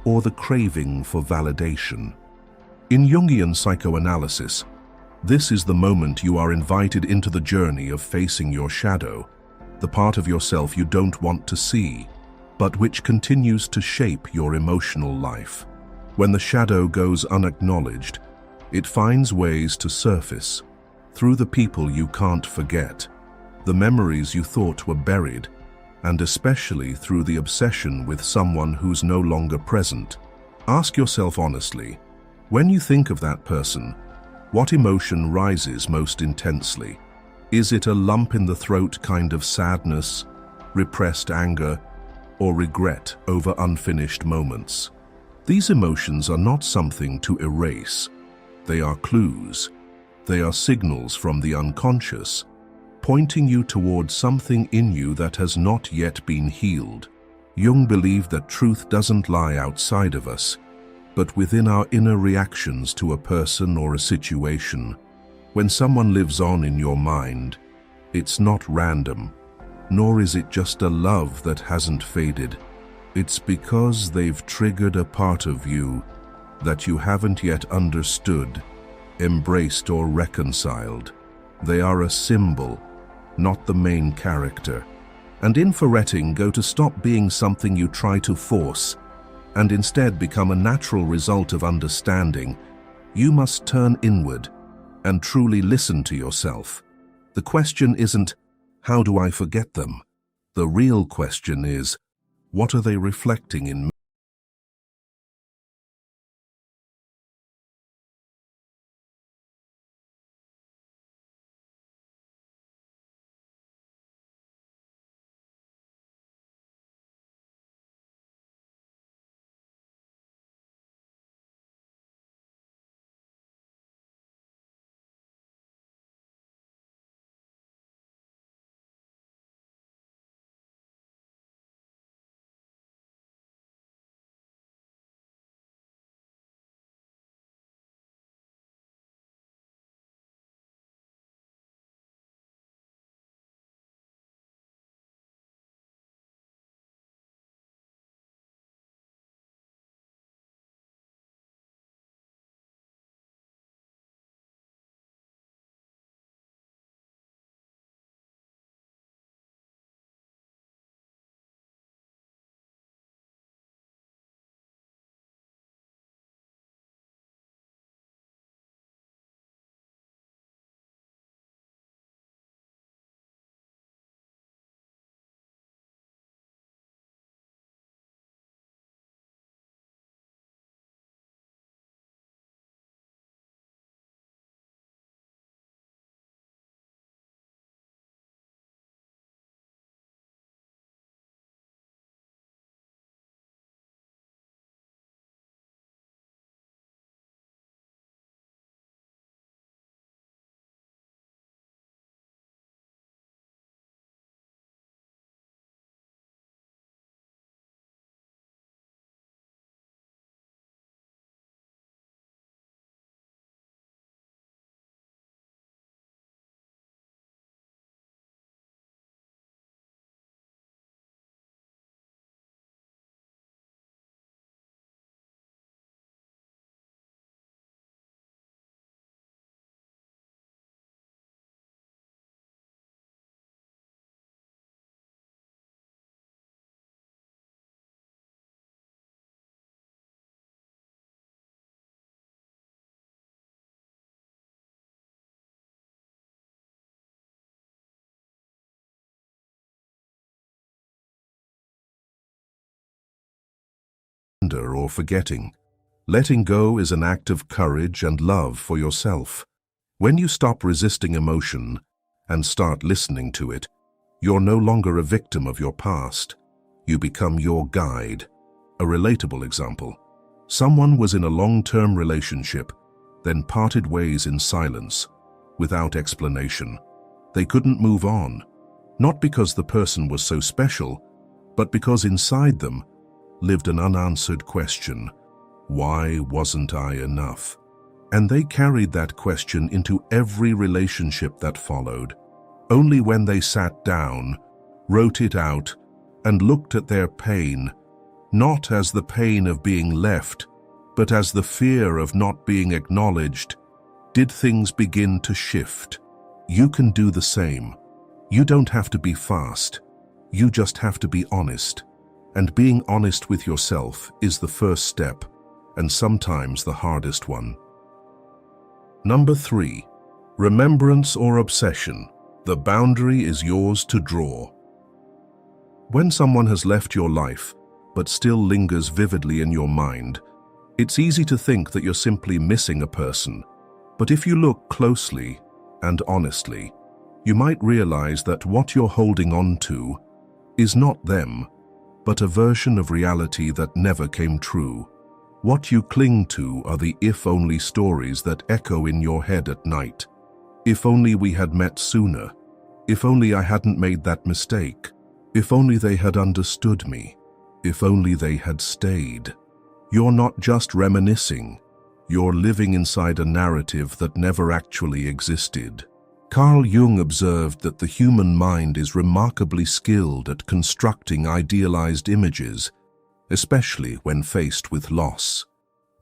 or the craving for validation. In Jungian psychoanalysis, this is the moment you are invited into the journey of facing your shadow, the part of yourself you don't want to see, but which continues to shape your emotional life. When the shadow goes unacknowledged, it finds ways to surface, through the people you can't forget, the memories you thought were buried, and especially through the obsession with someone who's no longer present. Ask yourself honestly, when you think of that person, what emotion rises most intensely? Is it a lump in the throat kind of sadness, repressed anger, or regret over unfinished moments? These emotions are not something to erase. They are clues. They are signals from the unconscious, pointing you towards something in you that has not yet been healed. Jung believed that truth doesn't lie outside of us, but within our inner reactions to a person or a situation. When someone lives on in your mind, it's not random, nor is it just a love that hasn't faded. It's because they've triggered a part of you that you haven't yet understood, embraced, or reconciled. They are a symbol, not the main character. And in forgetting, go to stop being something you try to force, and instead become a natural result of understanding. You must turn inward and truly listen to yourself. The question isn't, how do I forget them? The real question is, What are they reflecting in me? Or forgetting. Letting go is an act of courage and love for yourself. When you stop resisting emotion and start listening to it, you're no longer a victim of your past. You become your guide. A relatable example. Someone was in a long-term relationship, then parted ways in silence, without explanation. They couldn't move on, not because the person was so special, but because inside them lived an unanswered question. Why wasn't I enough? And they carried that question into every relationship that followed. Only when they sat down, wrote it out, and looked at their pain, not as the pain of being left, but as the fear of not being acknowledged, did things begin to shift. You can do the same. You don't have to be fast. You just have to be honest. And being honest with yourself is the first step, and sometimes the hardest one. Number 3. Remembrance or obsession. The boundary is yours to draw. When someone has left your life, but still lingers vividly in your mind, it's easy to think that you're simply missing a person. But if you look closely and honestly, you might realize that what you're holding on to is not them, but a version of reality that never came true. What you cling to are the if-only stories that echo in your head at night. If only we had met sooner. If only I hadn't made that mistake. If only they had understood me. If only they had stayed. You're not just reminiscing. You're living inside a narrative that never actually existed. Carl Jung observed that the human mind is remarkably skilled at constructing idealized images, especially when faced with loss.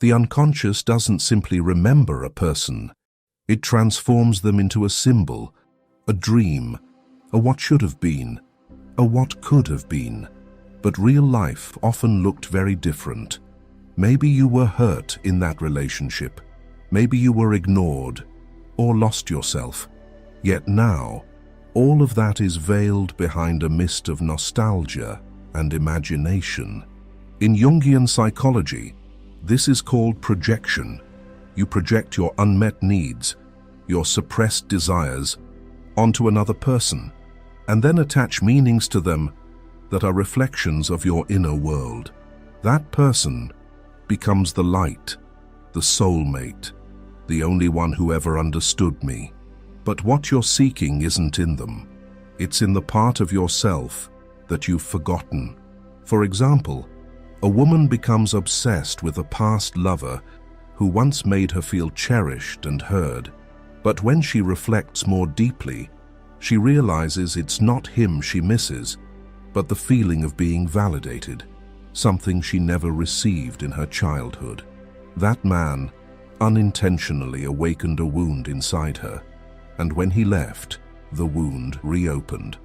The unconscious doesn't simply remember a person. It transforms them into a symbol, a dream, a what should have been, a what could have been. But real life often looked very different. Maybe you were hurt in that relationship. Maybe you were ignored or lost yourself. Yet now, all of that is veiled behind a mist of nostalgia and imagination. In Jungian psychology, this is called projection. You project your unmet needs, your suppressed desires, onto another person, and then attach meanings to them that are reflections of your inner world. That person becomes the light, the soulmate, the only one who ever understood me. But what you're seeking isn't in them. It's in the part of yourself that you've forgotten. For example, a woman becomes obsessed with a past lover who once made her feel cherished and heard. But when she reflects more deeply, she realizes it's not him she misses, but the feeling of being validated, something she never received in her childhood. That man unintentionally awakened a wound inside her, and when he left, the wound reopened.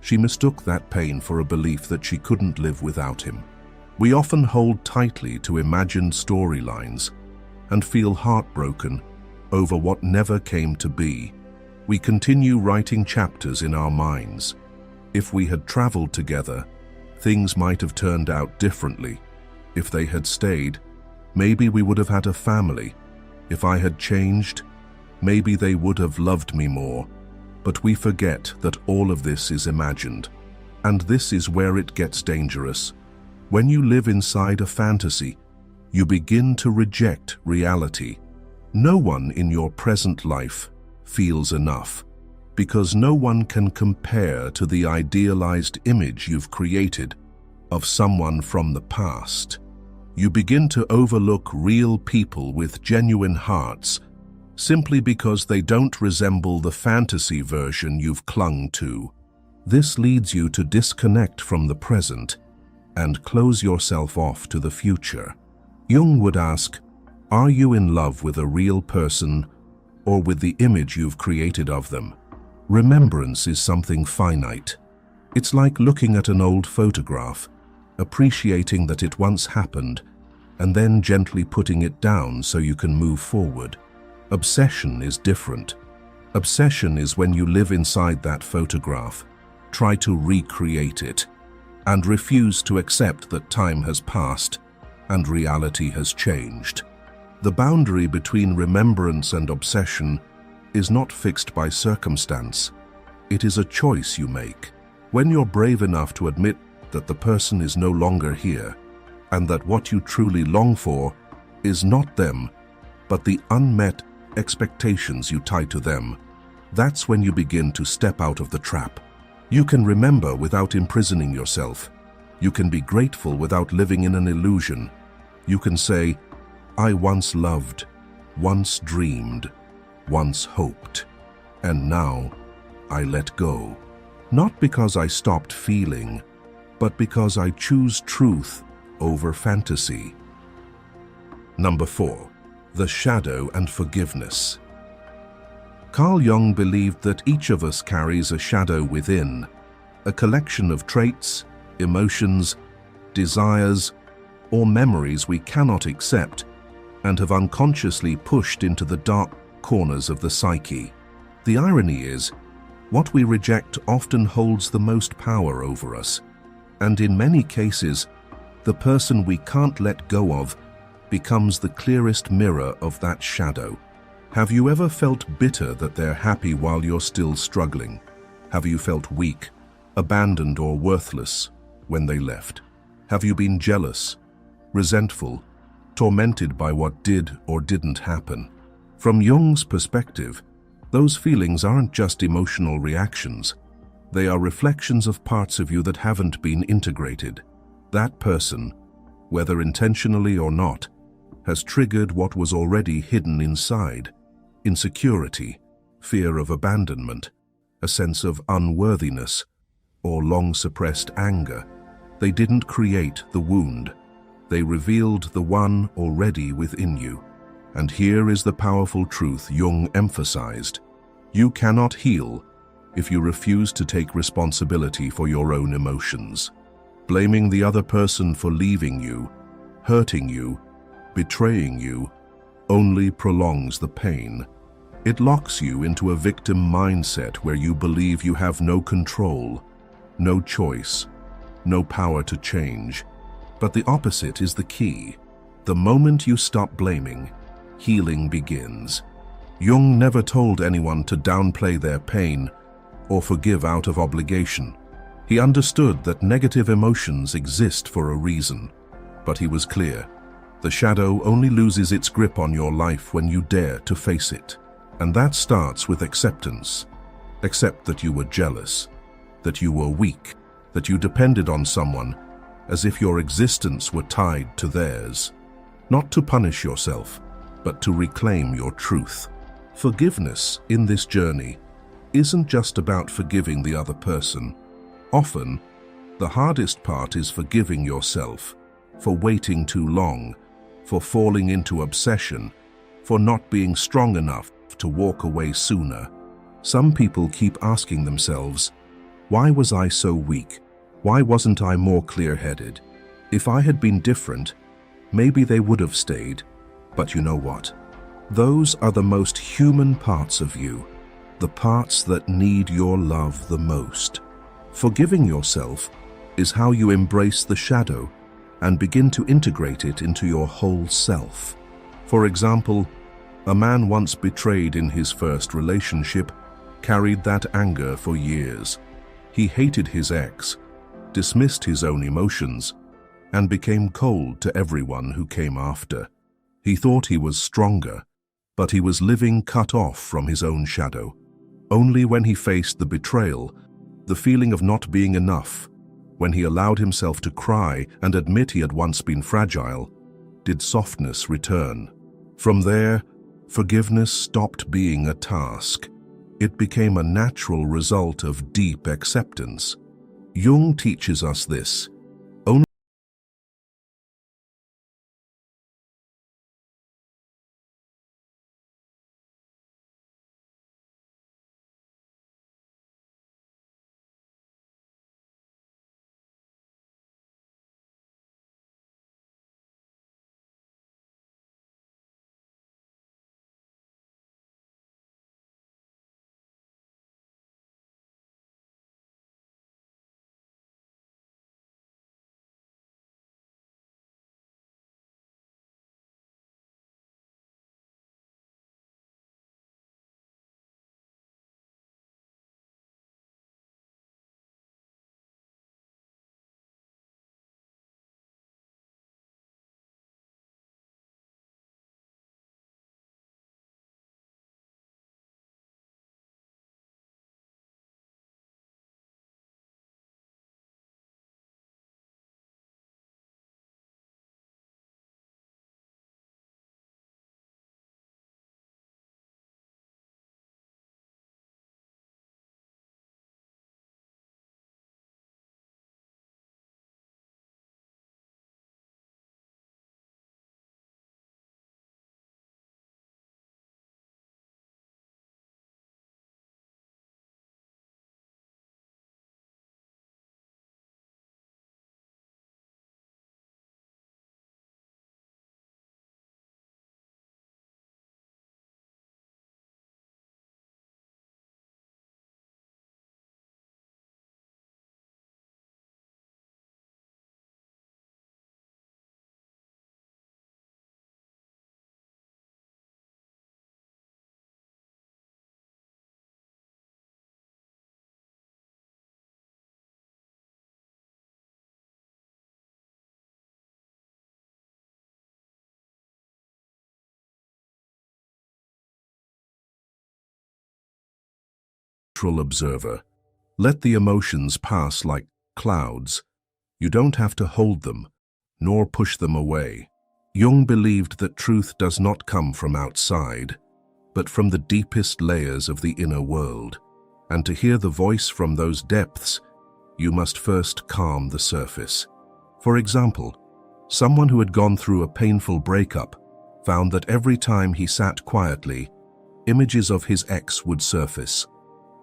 She mistook that pain for a belief that she couldn't live without him. We often hold tightly to imagined storylines and feel heartbroken over what never came to be. We continue writing chapters in our minds. If we had traveled together, things might have turned out differently. If they had stayed, maybe we would have had a family. If I had changed, maybe they would have loved me more. But we forget that all of this is imagined. And this is where it gets dangerous. When you live inside a fantasy, you begin to reject reality. No one in your present life feels enough, because no one can compare to the idealized image you've created of someone from the past. You begin to overlook real people with genuine hearts simply because they don't resemble the fantasy version you've clung to. This leads you to disconnect from the present and close yourself off to the future. Jung would ask, are you in love with a real person or with the image you've created of them? Remembrance is something finite. It's like looking at an old photograph, appreciating that it once happened, and then gently putting it down so you can move forward. Obsession is different. Obsession is when you live inside that photograph, try to recreate it, and refuse to accept that time has passed and reality has changed. The boundary between remembrance and obsession is not fixed by circumstance. It is a choice you make. When you're brave enough to admit that the person is no longer here, and that what you truly long for is not them, but the unmet expectations you tie to them, that's when you begin to step out of the trap. You can remember without imprisoning yourself. You can be grateful without living in an illusion. You can say, I once loved, once dreamed, once hoped, and now I let go. Not because I stopped feeling, but because I choose truth over fantasy. Number 4. The shadow and forgiveness. Carl Jung believed that each of us carries a shadow within, a collection of traits, emotions, desires, or memories we cannot accept and have unconsciously pushed into the dark corners of the psyche. The irony is, what we reject often holds the most power over us, and in many cases, the person we can't let go of becomes the clearest mirror of that shadow. Have you ever felt bitter that they're happy while you're still struggling? Have you felt weak, abandoned, or worthless when they left? Have you been jealous, resentful, tormented by what did or didn't happen? From Jung's perspective, those feelings aren't just emotional reactions. They are reflections of parts of you that haven't been integrated. That person, whether intentionally or not, has triggered what was already hidden inside: insecurity, fear of abandonment, a sense of unworthiness, or long-suppressed anger. They didn't create the wound. They revealed the one already within you. And here is the powerful truth Jung emphasized. You cannot heal if you refuse to take responsibility for your own emotions. Blaming the other person for leaving you, hurting you, betraying you, only prolongs the pain. It locks you into a victim mindset where you believe you have no control, no choice, no power to change. But the opposite is the key. The moment you stop blaming, healing begins. Jung never told anyone to downplay their pain or forgive out of obligation. He understood that negative emotions exist for a reason, but he was clear. The shadow only loses its grip on your life when you dare to face it. And that starts with acceptance. Accept that you were jealous, that you were weak, that you depended on someone as if your existence were tied to theirs. Not to punish yourself, but to reclaim your truth. Forgiveness in this journey isn't just about forgiving the other person. Often, the hardest part is forgiving yourself for waiting too long, for falling into obsession, for not being strong enough to walk away sooner. Some people keep asking themselves, why was I so weak? Why wasn't I more clear-headed? If I had been different, maybe they would have stayed. But you know what? Those are the most human parts of you, the parts that need your love the most. Forgiving yourself is how you embrace the shadow and begin to integrate it into your whole self. For example, a man once betrayed in his first relationship carried that anger for years. He hated his ex, dismissed his own emotions, and became cold to everyone who came after. He thought he was stronger, but he was living cut off from his own shadow. Only when he faced the betrayal, the feeling of not being enough, when he allowed himself to cry and admit he had once been fragile, did softness return. From there, forgiveness stopped being a task. It became a natural result of deep acceptance. Jung teaches us this. Only neutral observer. Let the emotions pass like clouds. You don't have to hold them, nor push them away. Jung believed that truth does not come from outside, but from the deepest layers of the inner world. And to hear the voice from those depths, you must first calm the surface. For example, someone who had gone through a painful breakup found that every time he sat quietly, images of his ex would surface.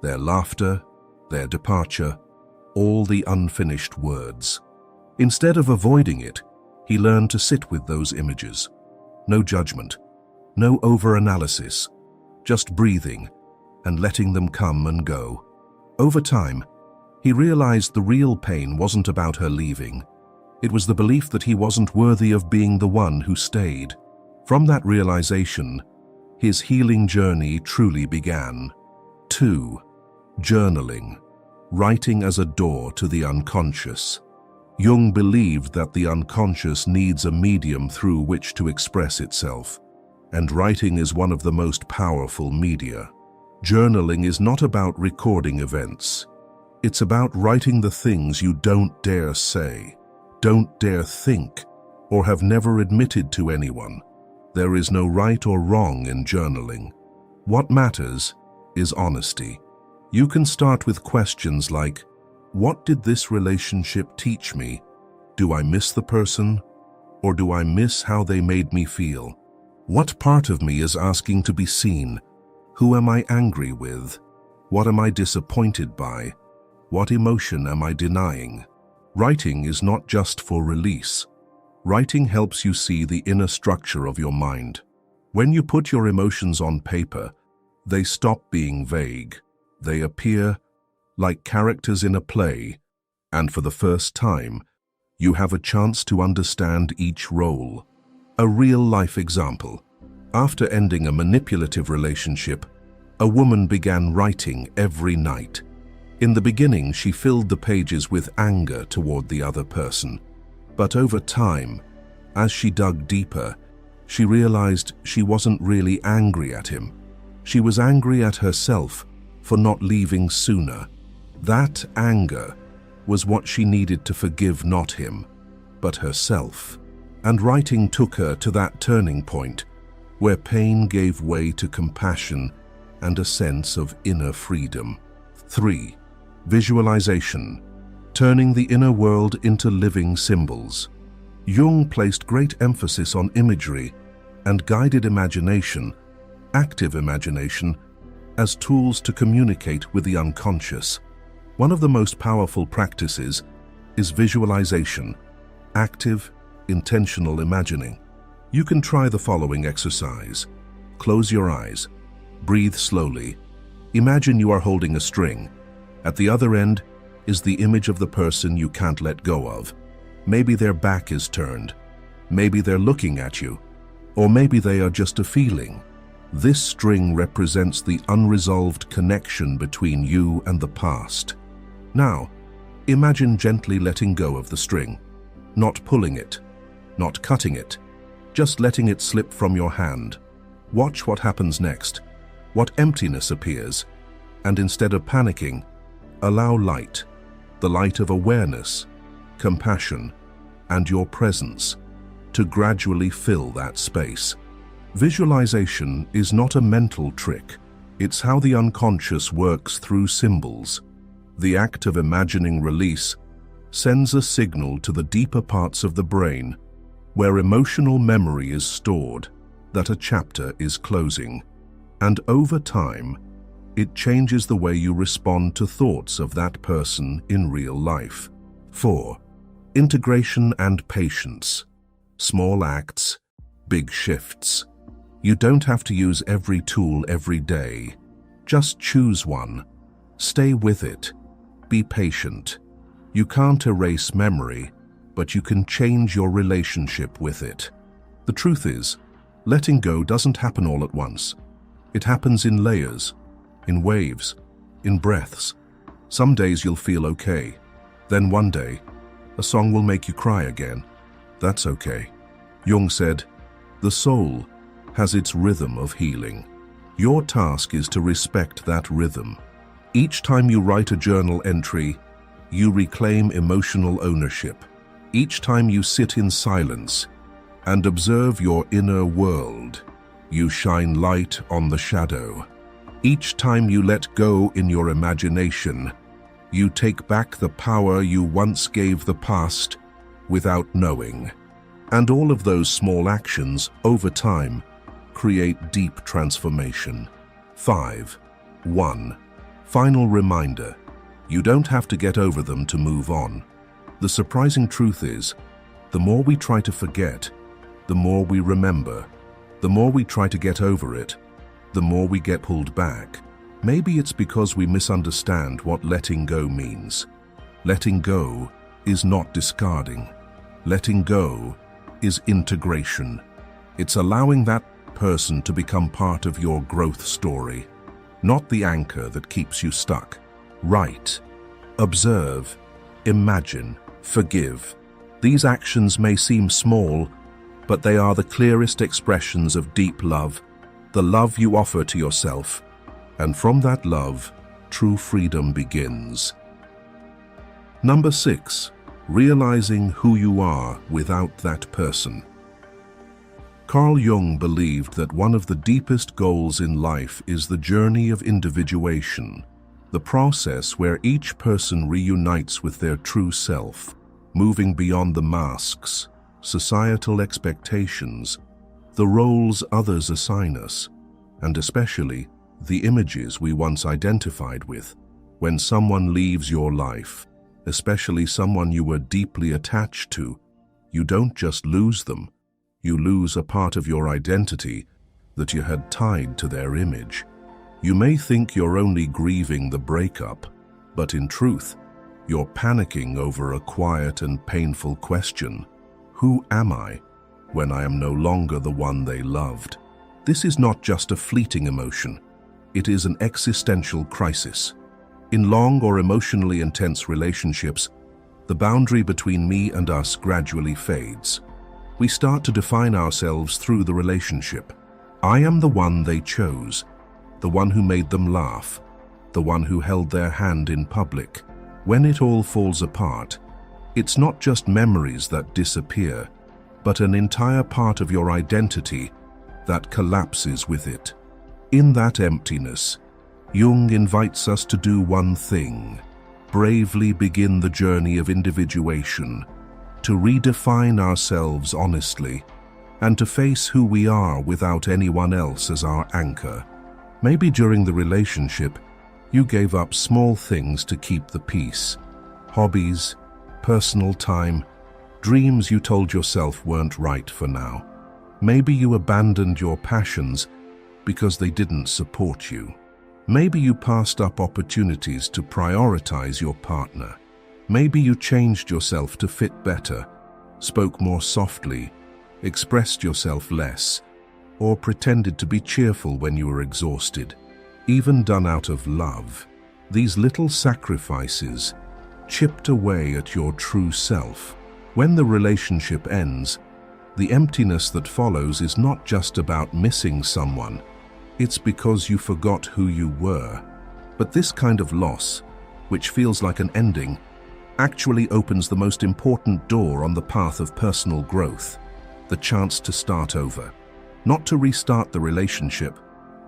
Their laughter, their departure, all the unfinished words. Instead of avoiding it, he learned to sit with those images. No judgment, no over-analysis, just breathing and letting them come and go. Over time, He realized the real pain wasn't about her leaving. It was the belief that he wasn't worthy of being the one who stayed. From that realization, his healing journey truly began. 2. Journaling. Writing as a door to the unconscious. Jung believed that the unconscious needs a medium through which to express itself, and writing is one of the most powerful media. Journaling is not about recording events. It's about writing the things you don't dare say, don't dare think, or have never admitted to anyone. There is no right or wrong in journaling. What matters is honesty. You can start with questions like, what did this relationship teach me? Do I miss the person? Or do I miss how they made me feel? What part of me is asking to be seen? Who am I angry with? What am I disappointed by? What emotion am I denying? Writing is not just for release. Writing helps you see the inner structure of your mind. When you put your emotions on paper, they stop being vague. They appear like characters in a play, and for the first time, you have a chance to understand each role. A real-life example. After ending a manipulative relationship, a woman began writing every night. In the beginning, she filled the pages with anger toward the other person. But over time, as she dug deeper, she realized she wasn't really angry at him. She was angry at herself for not leaving sooner. That anger was what she needed to forgive not him, but herself. And writing took her to that turning point where pain gave way to compassion and a sense of inner freedom. 3. Visualization. Turning the inner world into living symbols. Jung placed great emphasis on imagery and guided imagination, active imagination, as tools to communicate with the unconscious. One of the most powerful practices is visualization, active, intentional imagining. You can try the following exercise. Close your eyes. Breathe slowly. Imagine you are holding a string. At the other end is the image of the person you can't let go of. Maybe their back is turned. Maybe they're looking at you. Or maybe they are just a feeling. This string represents the unresolved connection between you and the past. Now, imagine gently letting go of the string. Not pulling it, not cutting it, just letting it slip from your hand. Watch what happens next, what emptiness appears, and instead of panicking, allow light, the light of awareness, compassion, and your presence, to gradually fill that space. Visualization is not a mental trick. It's how the unconscious works through symbols. The act of imagining release sends a signal to the deeper parts of the brain, where emotional memory is stored, that a chapter is closing. And over time, it changes the way you respond to thoughts of that person in real life. 4. Integration and patience. Small acts, big shifts. You don't have to use every tool every day. Just choose one. Stay with it. Be patient. You can't erase memory, but you can change your relationship with it. The truth is, letting go doesn't happen all at once. It happens in layers, in waves, in breaths. Some days you'll feel okay. Then one day, a song will make you cry again. That's okay. Jung said, the soul has its rhythm of healing. Your task is to respect that rhythm. Each time you write a journal entry, you reclaim emotional ownership. Each time you sit in silence and observe your inner world, you shine light on the shadow. Each time you let go in your imagination, you take back the power you once gave the past without knowing. And all of those small actions, over time, create deep transformation. 5. 1. Final reminder. You don't have to get over them to move on. The surprising truth is, the more we try to forget, the more we remember. The more we try to get over it, the more we get pulled back. Maybe it's because we misunderstand what letting go means. Letting go is not discarding. Letting go is integration. It's allowing that person to become part of your growth story, not the anchor that keeps you stuck. Write, observe, imagine, forgive. These actions may seem small, but they are the clearest expressions of deep love, the love you offer to yourself. And from that love, true freedom begins. Number 6, realizing who you are without that person. Carl Jung believed that one of the deepest goals in life is the journey of individuation, the process where each person reunites with their true self, moving beyond the masks, societal expectations, the roles others assign us, and especially the images we once identified with. When someone leaves your life, especially someone you were deeply attached to, you don't just lose them, you lose a part of your identity that you had tied to their image. You may think you're only grieving the breakup, but in truth, you're panicking over a quiet and painful question. Who am I when I am no longer the one they loved? This is not just a fleeting emotion. It is an existential crisis. In long or emotionally intense relationships, the boundary between me and us gradually fades. We start to define ourselves through the relationship. I am the one they chose, the one who made them laugh, the one who held their hand in public. When it all falls apart, it's not just memories that disappear, but an entire part of your identity that collapses with it. In that emptiness, Jung invites us to do one thing: bravely begin the journey of individuation, to redefine ourselves honestly, and to face who we are without anyone else as our anchor. Maybe during the relationship, you gave up small things to keep the peace. Hobbies, personal time, dreams you told yourself weren't right for now. Maybe you abandoned your passions because they didn't support you. Maybe you passed up opportunities to prioritize your partner. Maybe you changed yourself to fit better, spoke more softly, expressed yourself less, or pretended to be cheerful when you were exhausted. Even done out of love, these little sacrifices chipped away at your true self. When the relationship ends, the emptiness that follows is not just about missing someone. It's because you forgot who you were. But this kind of loss, which feels like an ending, actually opens the most important door on the path of personal growth, the chance to start over. Not to restart the relationship,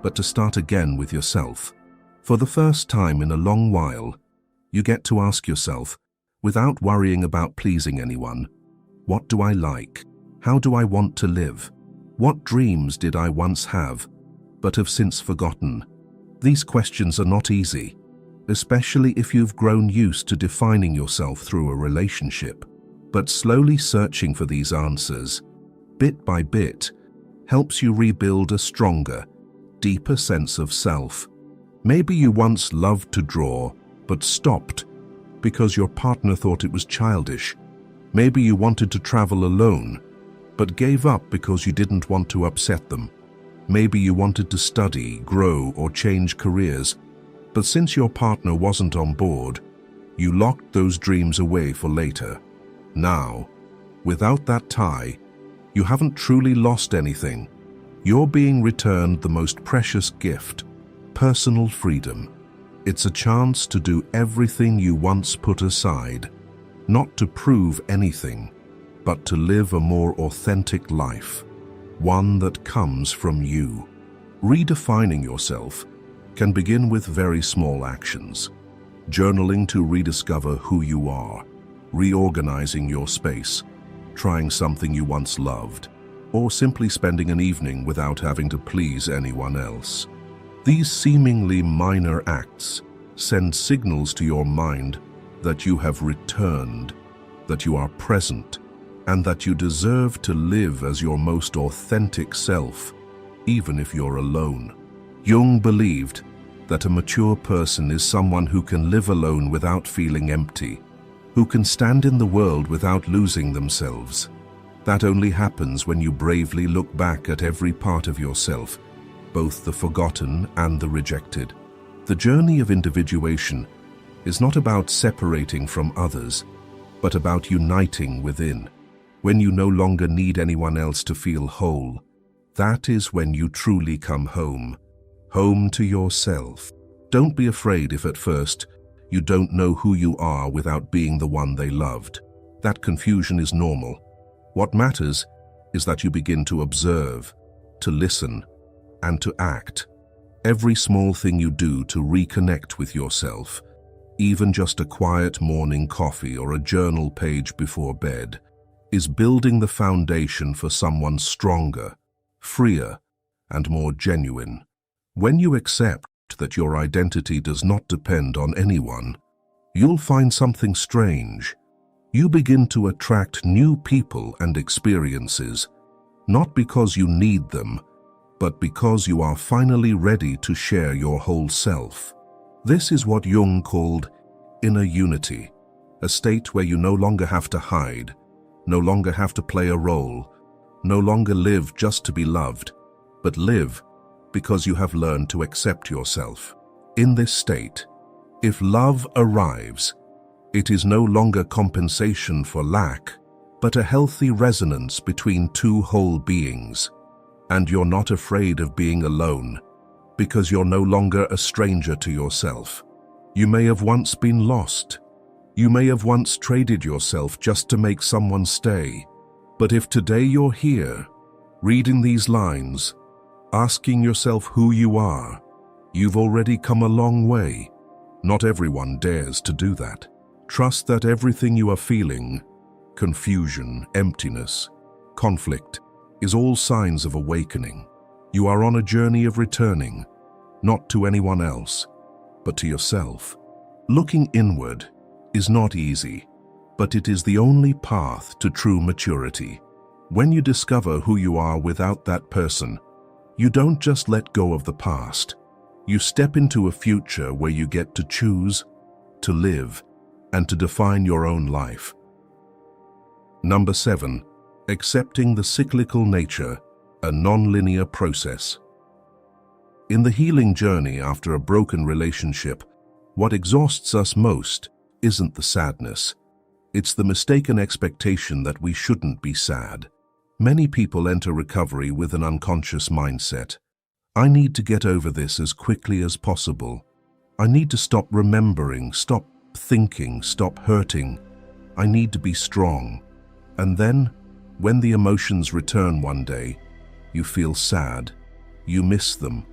but to start again with yourself. For the first time in a long while, you get to ask yourself, without worrying about pleasing anyone, what do I like? How do I want to live? What dreams did I once have, but have since forgotten? These questions are not easy, especially if you've grown used to defining yourself through a relationship. But slowly searching for these answers, bit by bit, helps you rebuild a stronger, deeper sense of self. Maybe you once loved to draw, but stopped because your partner thought it was childish. Maybe you wanted to travel alone, but gave up because you didn't want to upset them. Maybe you wanted to study, grow, or change careers, but since your partner wasn't on board, you locked those dreams away for later. Now, without that tie, you haven't truly lost anything. You're being returned the most precious gift, personal freedom. It's a chance to do everything you once put aside, not to prove anything, but to live a more authentic life, one that comes from you. Redefining yourself can begin with very small actions. Journaling to rediscover who you are, reorganizing your space, trying something you once loved, or simply spending an evening without having to please anyone else. These seemingly minor acts send signals to your mind that you have returned, that you are present, and that you deserve to live as your most authentic self, even if you're alone. Jung believed that a mature person is someone who can live alone without feeling empty, who can stand in the world without losing themselves. That only happens when you bravely look back at every part of yourself, both the forgotten and the rejected. The journey of individuation is not about separating from others, but about uniting within. When you no longer need anyone else to feel whole, that is when you truly come home. Home to yourself. Don't be afraid if at first you don't know who you are without being the one they loved. That confusion is normal. What matters is that you begin to observe, to listen, and to act. Every small thing you do to reconnect with yourself, even just a quiet morning coffee or a journal page before bed, is building the foundation for someone stronger, freer, and more genuine. When you accept that your identity does not depend on anyone, you'll find something strange. You begin to attract new people and experiences, not because you need them, but because you are finally ready to share your whole self. This is what Jung called inner unity, a state where you no longer have to hide, no longer have to play a role, no longer live just to be loved, but live because you have learned to accept yourself. In this state, if love arrives, it is no longer compensation for lack, but a healthy resonance between two whole beings. And you're not afraid of being alone, because you're no longer a stranger to yourself. You may have once been lost. You may have once traded yourself just to make someone stay. But if today you're here, reading these lines, asking yourself who you are, you've already come a long way. Not everyone dares to do that. Trust that everything you are feeling, confusion, emptiness, conflict, is all signs of awakening. You are on a journey of returning, not to anyone else, but to yourself. Looking inward is not easy, but it is the only path to true maturity. When you discover who you are without that person, you don't just let go of the past. You step into a future where you get to choose, to live, and to define your own life. Number 7. Accepting the cyclical nature, a non-linear process. In the healing journey after a broken relationship, what exhausts us most isn't the sadness. It's the mistaken expectation that we shouldn't be sad. Many people enter recovery with an unconscious mindset. I need to get over this as quickly as possible. I need to stop remembering, stop thinking, stop hurting. I need to be strong. And then, when the emotions return one day, you feel sad, you miss them,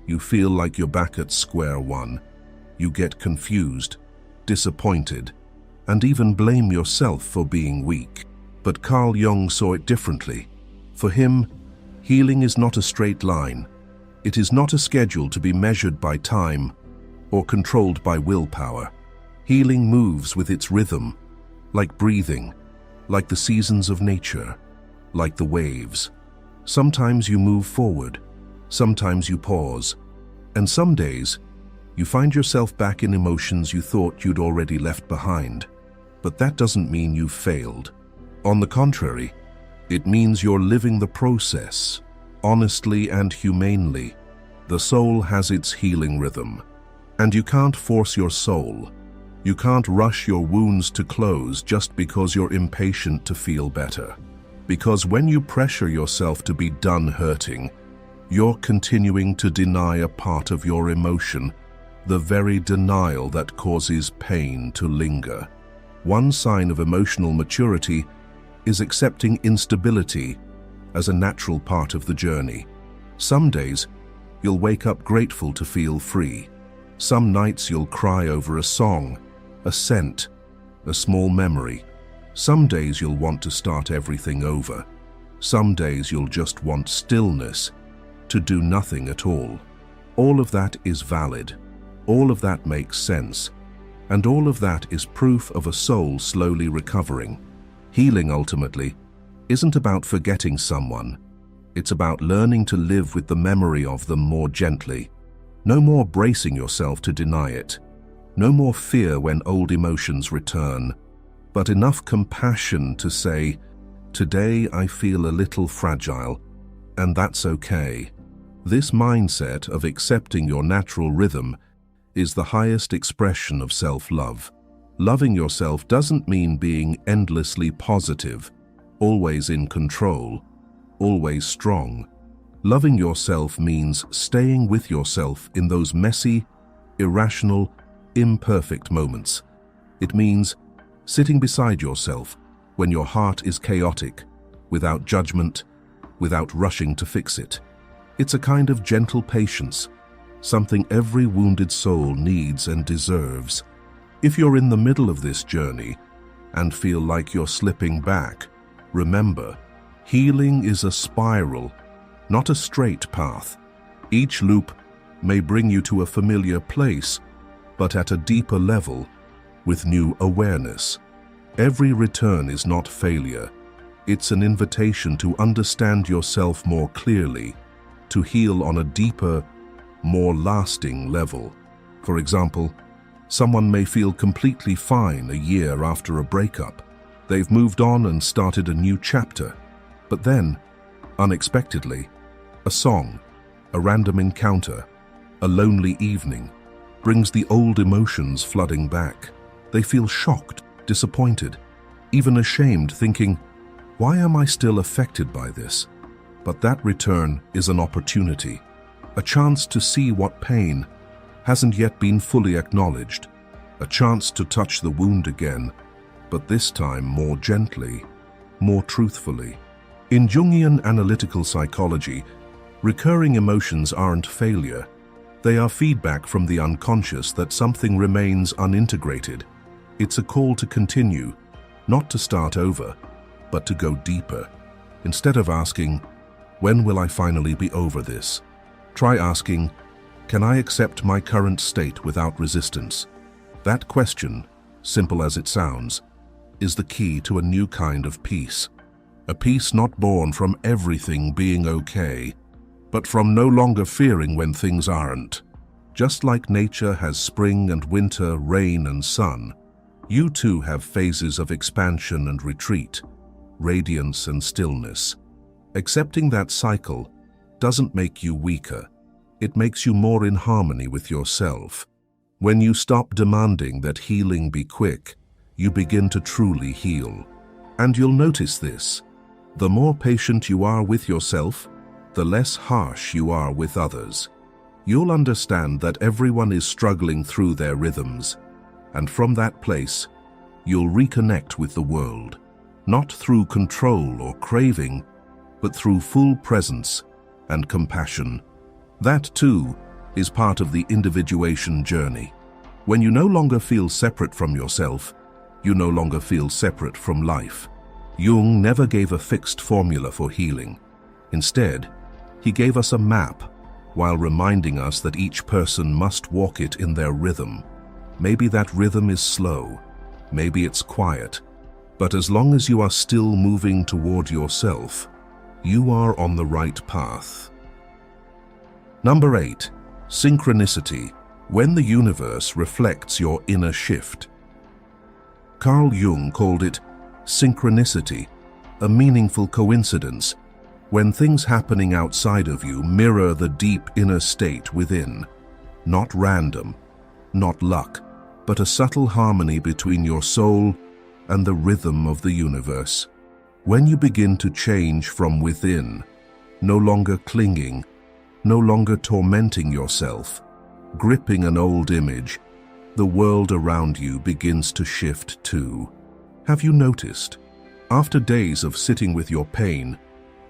you feel like you're back at square one, you get confused, disappointed, and even blame yourself for being weak. But Carl Jung saw it differently. For him, healing is not a straight line. It is not a schedule to be measured by time or controlled by willpower. Healing moves with its rhythm, like breathing, like the seasons of nature, like the waves. Sometimes you move forward, sometimes you pause, and some days you find yourself back in emotions you thought you'd already left behind. But that doesn't mean you've failed. On the contrary, it means you're living the process, honestly and humanely. The soul has its healing rhythm, and you can't force your soul. You can't rush your wounds to close just because you're impatient to feel better. Because when you pressure yourself to be done hurting, you're continuing to deny a part of your emotion, the very denial that causes pain to linger. One sign of emotional maturity is accepting instability as a natural part of the journey. Some days, you'll wake up grateful to feel free. Some nights you'll cry over a song, a scent, a small memory. Some days you'll want to start everything over. Some days you'll just want stillness, to do nothing at all. All of that is valid. All of that makes sense. And all of that is proof of a soul slowly recovering. Healing, ultimately, isn't about forgetting someone. It's about learning to live with the memory of them more gently. No more bracing yourself to deny it. No more fear when old emotions return, but enough compassion to say, "Today I feel a little fragile, and that's okay." This mindset of accepting your natural rhythm is the highest expression of self-love. Loving yourself doesn't mean being endlessly positive, always in control, always strong. Loving yourself means staying with yourself in those messy, irrational, imperfect moments. It means sitting beside yourself when your heart is chaotic, without judgment, without rushing to fix it. It's a kind of gentle patience, something every wounded soul needs and deserves. If you're in the middle of this journey and feel like you're slipping back, remember, healing is a spiral, not a straight path. Each loop may bring you to a familiar place, but at a deeper level, with new awareness. Every return is not failure. It's an invitation to understand yourself more clearly, to heal on a deeper, more lasting level. For example, someone may feel completely fine a year after a breakup. They've moved on and started a new chapter. But then, unexpectedly, a song, a random encounter, a lonely evening, brings the old emotions flooding back. They feel shocked, disappointed, even ashamed, thinking, "Why am I still affected by this?" But that return is an opportunity, a chance to see what pain hasn't yet been fully acknowledged, a chance to touch the wound again, but this time more gently, more truthfully. In Jungian analytical psychology, recurring emotions aren't failure. They are feedback from the unconscious that something remains unintegrated. It's a call to continue, not to start over, but to go deeper. Instead of asking, "When will I finally be over this?" try asking, "Can I accept my current state without resistance?" That question, simple as it sounds, is the key to a new kind of peace. A peace not born from everything being okay, but from no longer fearing when things aren't. Just like nature has spring and winter, rain and sun, you too have phases of expansion and retreat, radiance and stillness. Accepting that cycle doesn't make you weaker. It makes you more in harmony with yourself. When you stop demanding that healing be quick, you begin to truly heal. And you'll notice this. The more patient you are with yourself, the less harsh you are with others. You'll understand that everyone is struggling through their rhythms, and from that place, you'll reconnect with the world, not through control or craving, but through full presence and compassion. That, too, is part of the individuation journey. When you no longer feel separate from yourself, you no longer feel separate from life. Jung never gave a fixed formula for healing. Instead, he gave us a map, while reminding us that each person must walk it in their rhythm. Maybe that rhythm is slow, maybe it's quiet, but as long as you are still moving toward yourself, you are on the right path. Number 8. Synchronicity, when the universe reflects your inner shift. Carl Jung called it synchronicity, a meaningful coincidence, when things happening outside of you mirror the deep inner state within. Not random, not luck, but a subtle harmony between your soul and the rhythm of the universe. When you begin to change from within, no longer clinging, no longer tormenting yourself, gripping an old image, the world around you begins to shift too. Have you noticed? After days of sitting with your pain,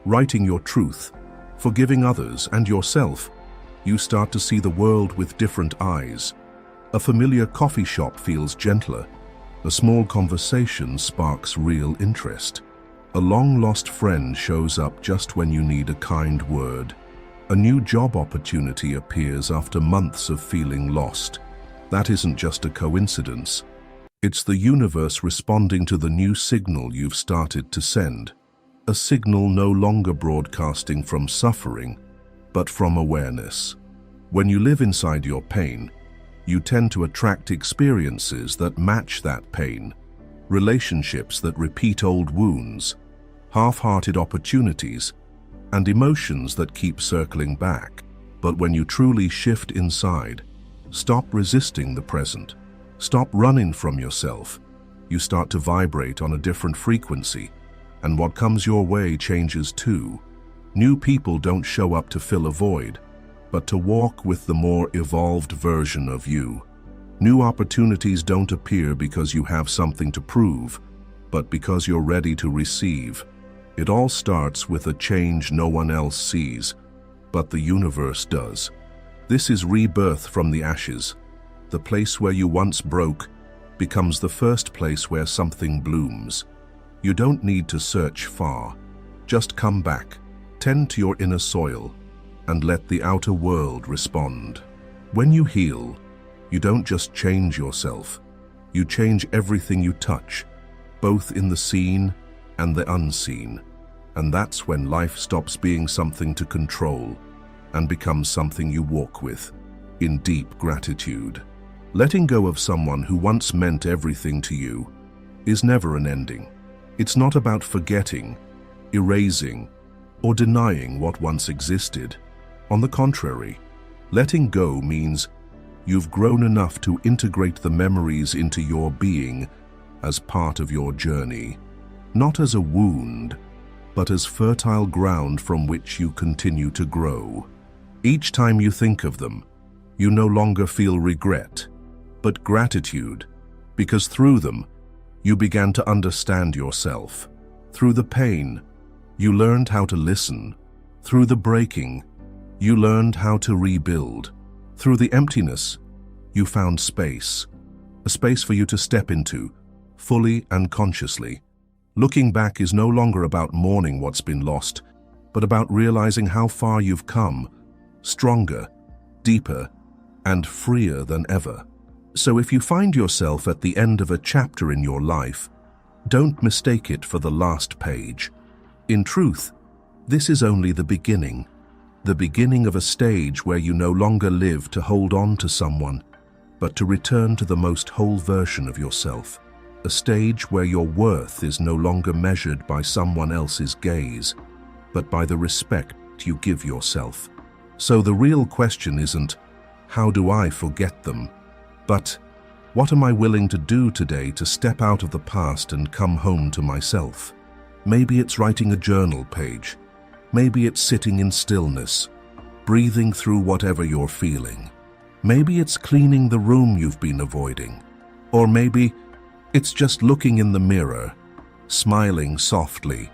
writing your truth, forgiving others and yourself, you start to see the world with different eyes. A familiar coffee shop feels gentler. A small conversation sparks real interest. A long-lost friend shows up just when you need a kind word. A new job opportunity appears after months of feeling lost. That isn't just a coincidence. It's the universe responding to the new signal you've started to send. A signal no longer broadcasting from suffering, but from awareness. When you live inside your pain, you tend to attract experiences that match that pain, relationships that repeat old wounds, half-hearted opportunities, and emotions that keep circling back. But when you truly shift inside, stop resisting the present, stop running from yourself, you start to vibrate on a different frequency, and what comes your way changes too. New people don't show up to fill a void, but to walk with the more evolved version of you. New opportunities don't appear because you have something to prove, but because you're ready to receive. It all starts with a change no one else sees, but the universe does. This is rebirth from the ashes. The place where you once broke becomes the first place where something blooms. You don't need to search far. Just come back, tend to your inner soil, and let the outer world respond. When you heal, you don't just change yourself, you change everything you touch, both in the seen and the unseen. And that's when life stops being something to control and becomes something you walk with, in deep gratitude. Letting go of someone who once meant everything to you is never an ending. It's not about forgetting, erasing, or denying what once existed. On the contrary, letting go means you've grown enough to integrate the memories into your being as part of your journey, not as a wound, but as fertile ground from which you continue to grow. Each time you think of them, you no longer feel regret, but gratitude, because through them, you began to understand yourself. Through the pain, you learned how to listen. Through the breaking, you learned how to rebuild. Through the emptiness, you found space, a space for you to step into, fully and consciously. Looking back is no longer about mourning what's been lost, but about realizing how far you've come, stronger, deeper, and freer than ever. So if you find yourself at the end of a chapter in your life, don't mistake it for the last page. In truth, this is only the beginning of a stage where you no longer live to hold on to someone, but to return to the most whole version of yourself. A stage where your worth is no longer measured by someone else's gaze, but by the respect you give yourself. So the real question isn't, how do I forget them? But, what am I willing to do today to step out of the past and come home to myself? Maybe it's writing a journal page. Maybe it's sitting in stillness, breathing through whatever you're feeling. Maybe it's cleaning the room you've been avoiding. Or maybe it's just looking in the mirror, smiling softly,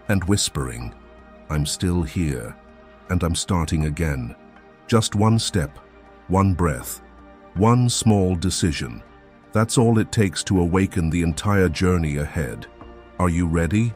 and whispering, I'm still here, and I'm starting again. Just one step, one breath, one small decision. That's all it takes to awaken the entire journey ahead. Are you ready?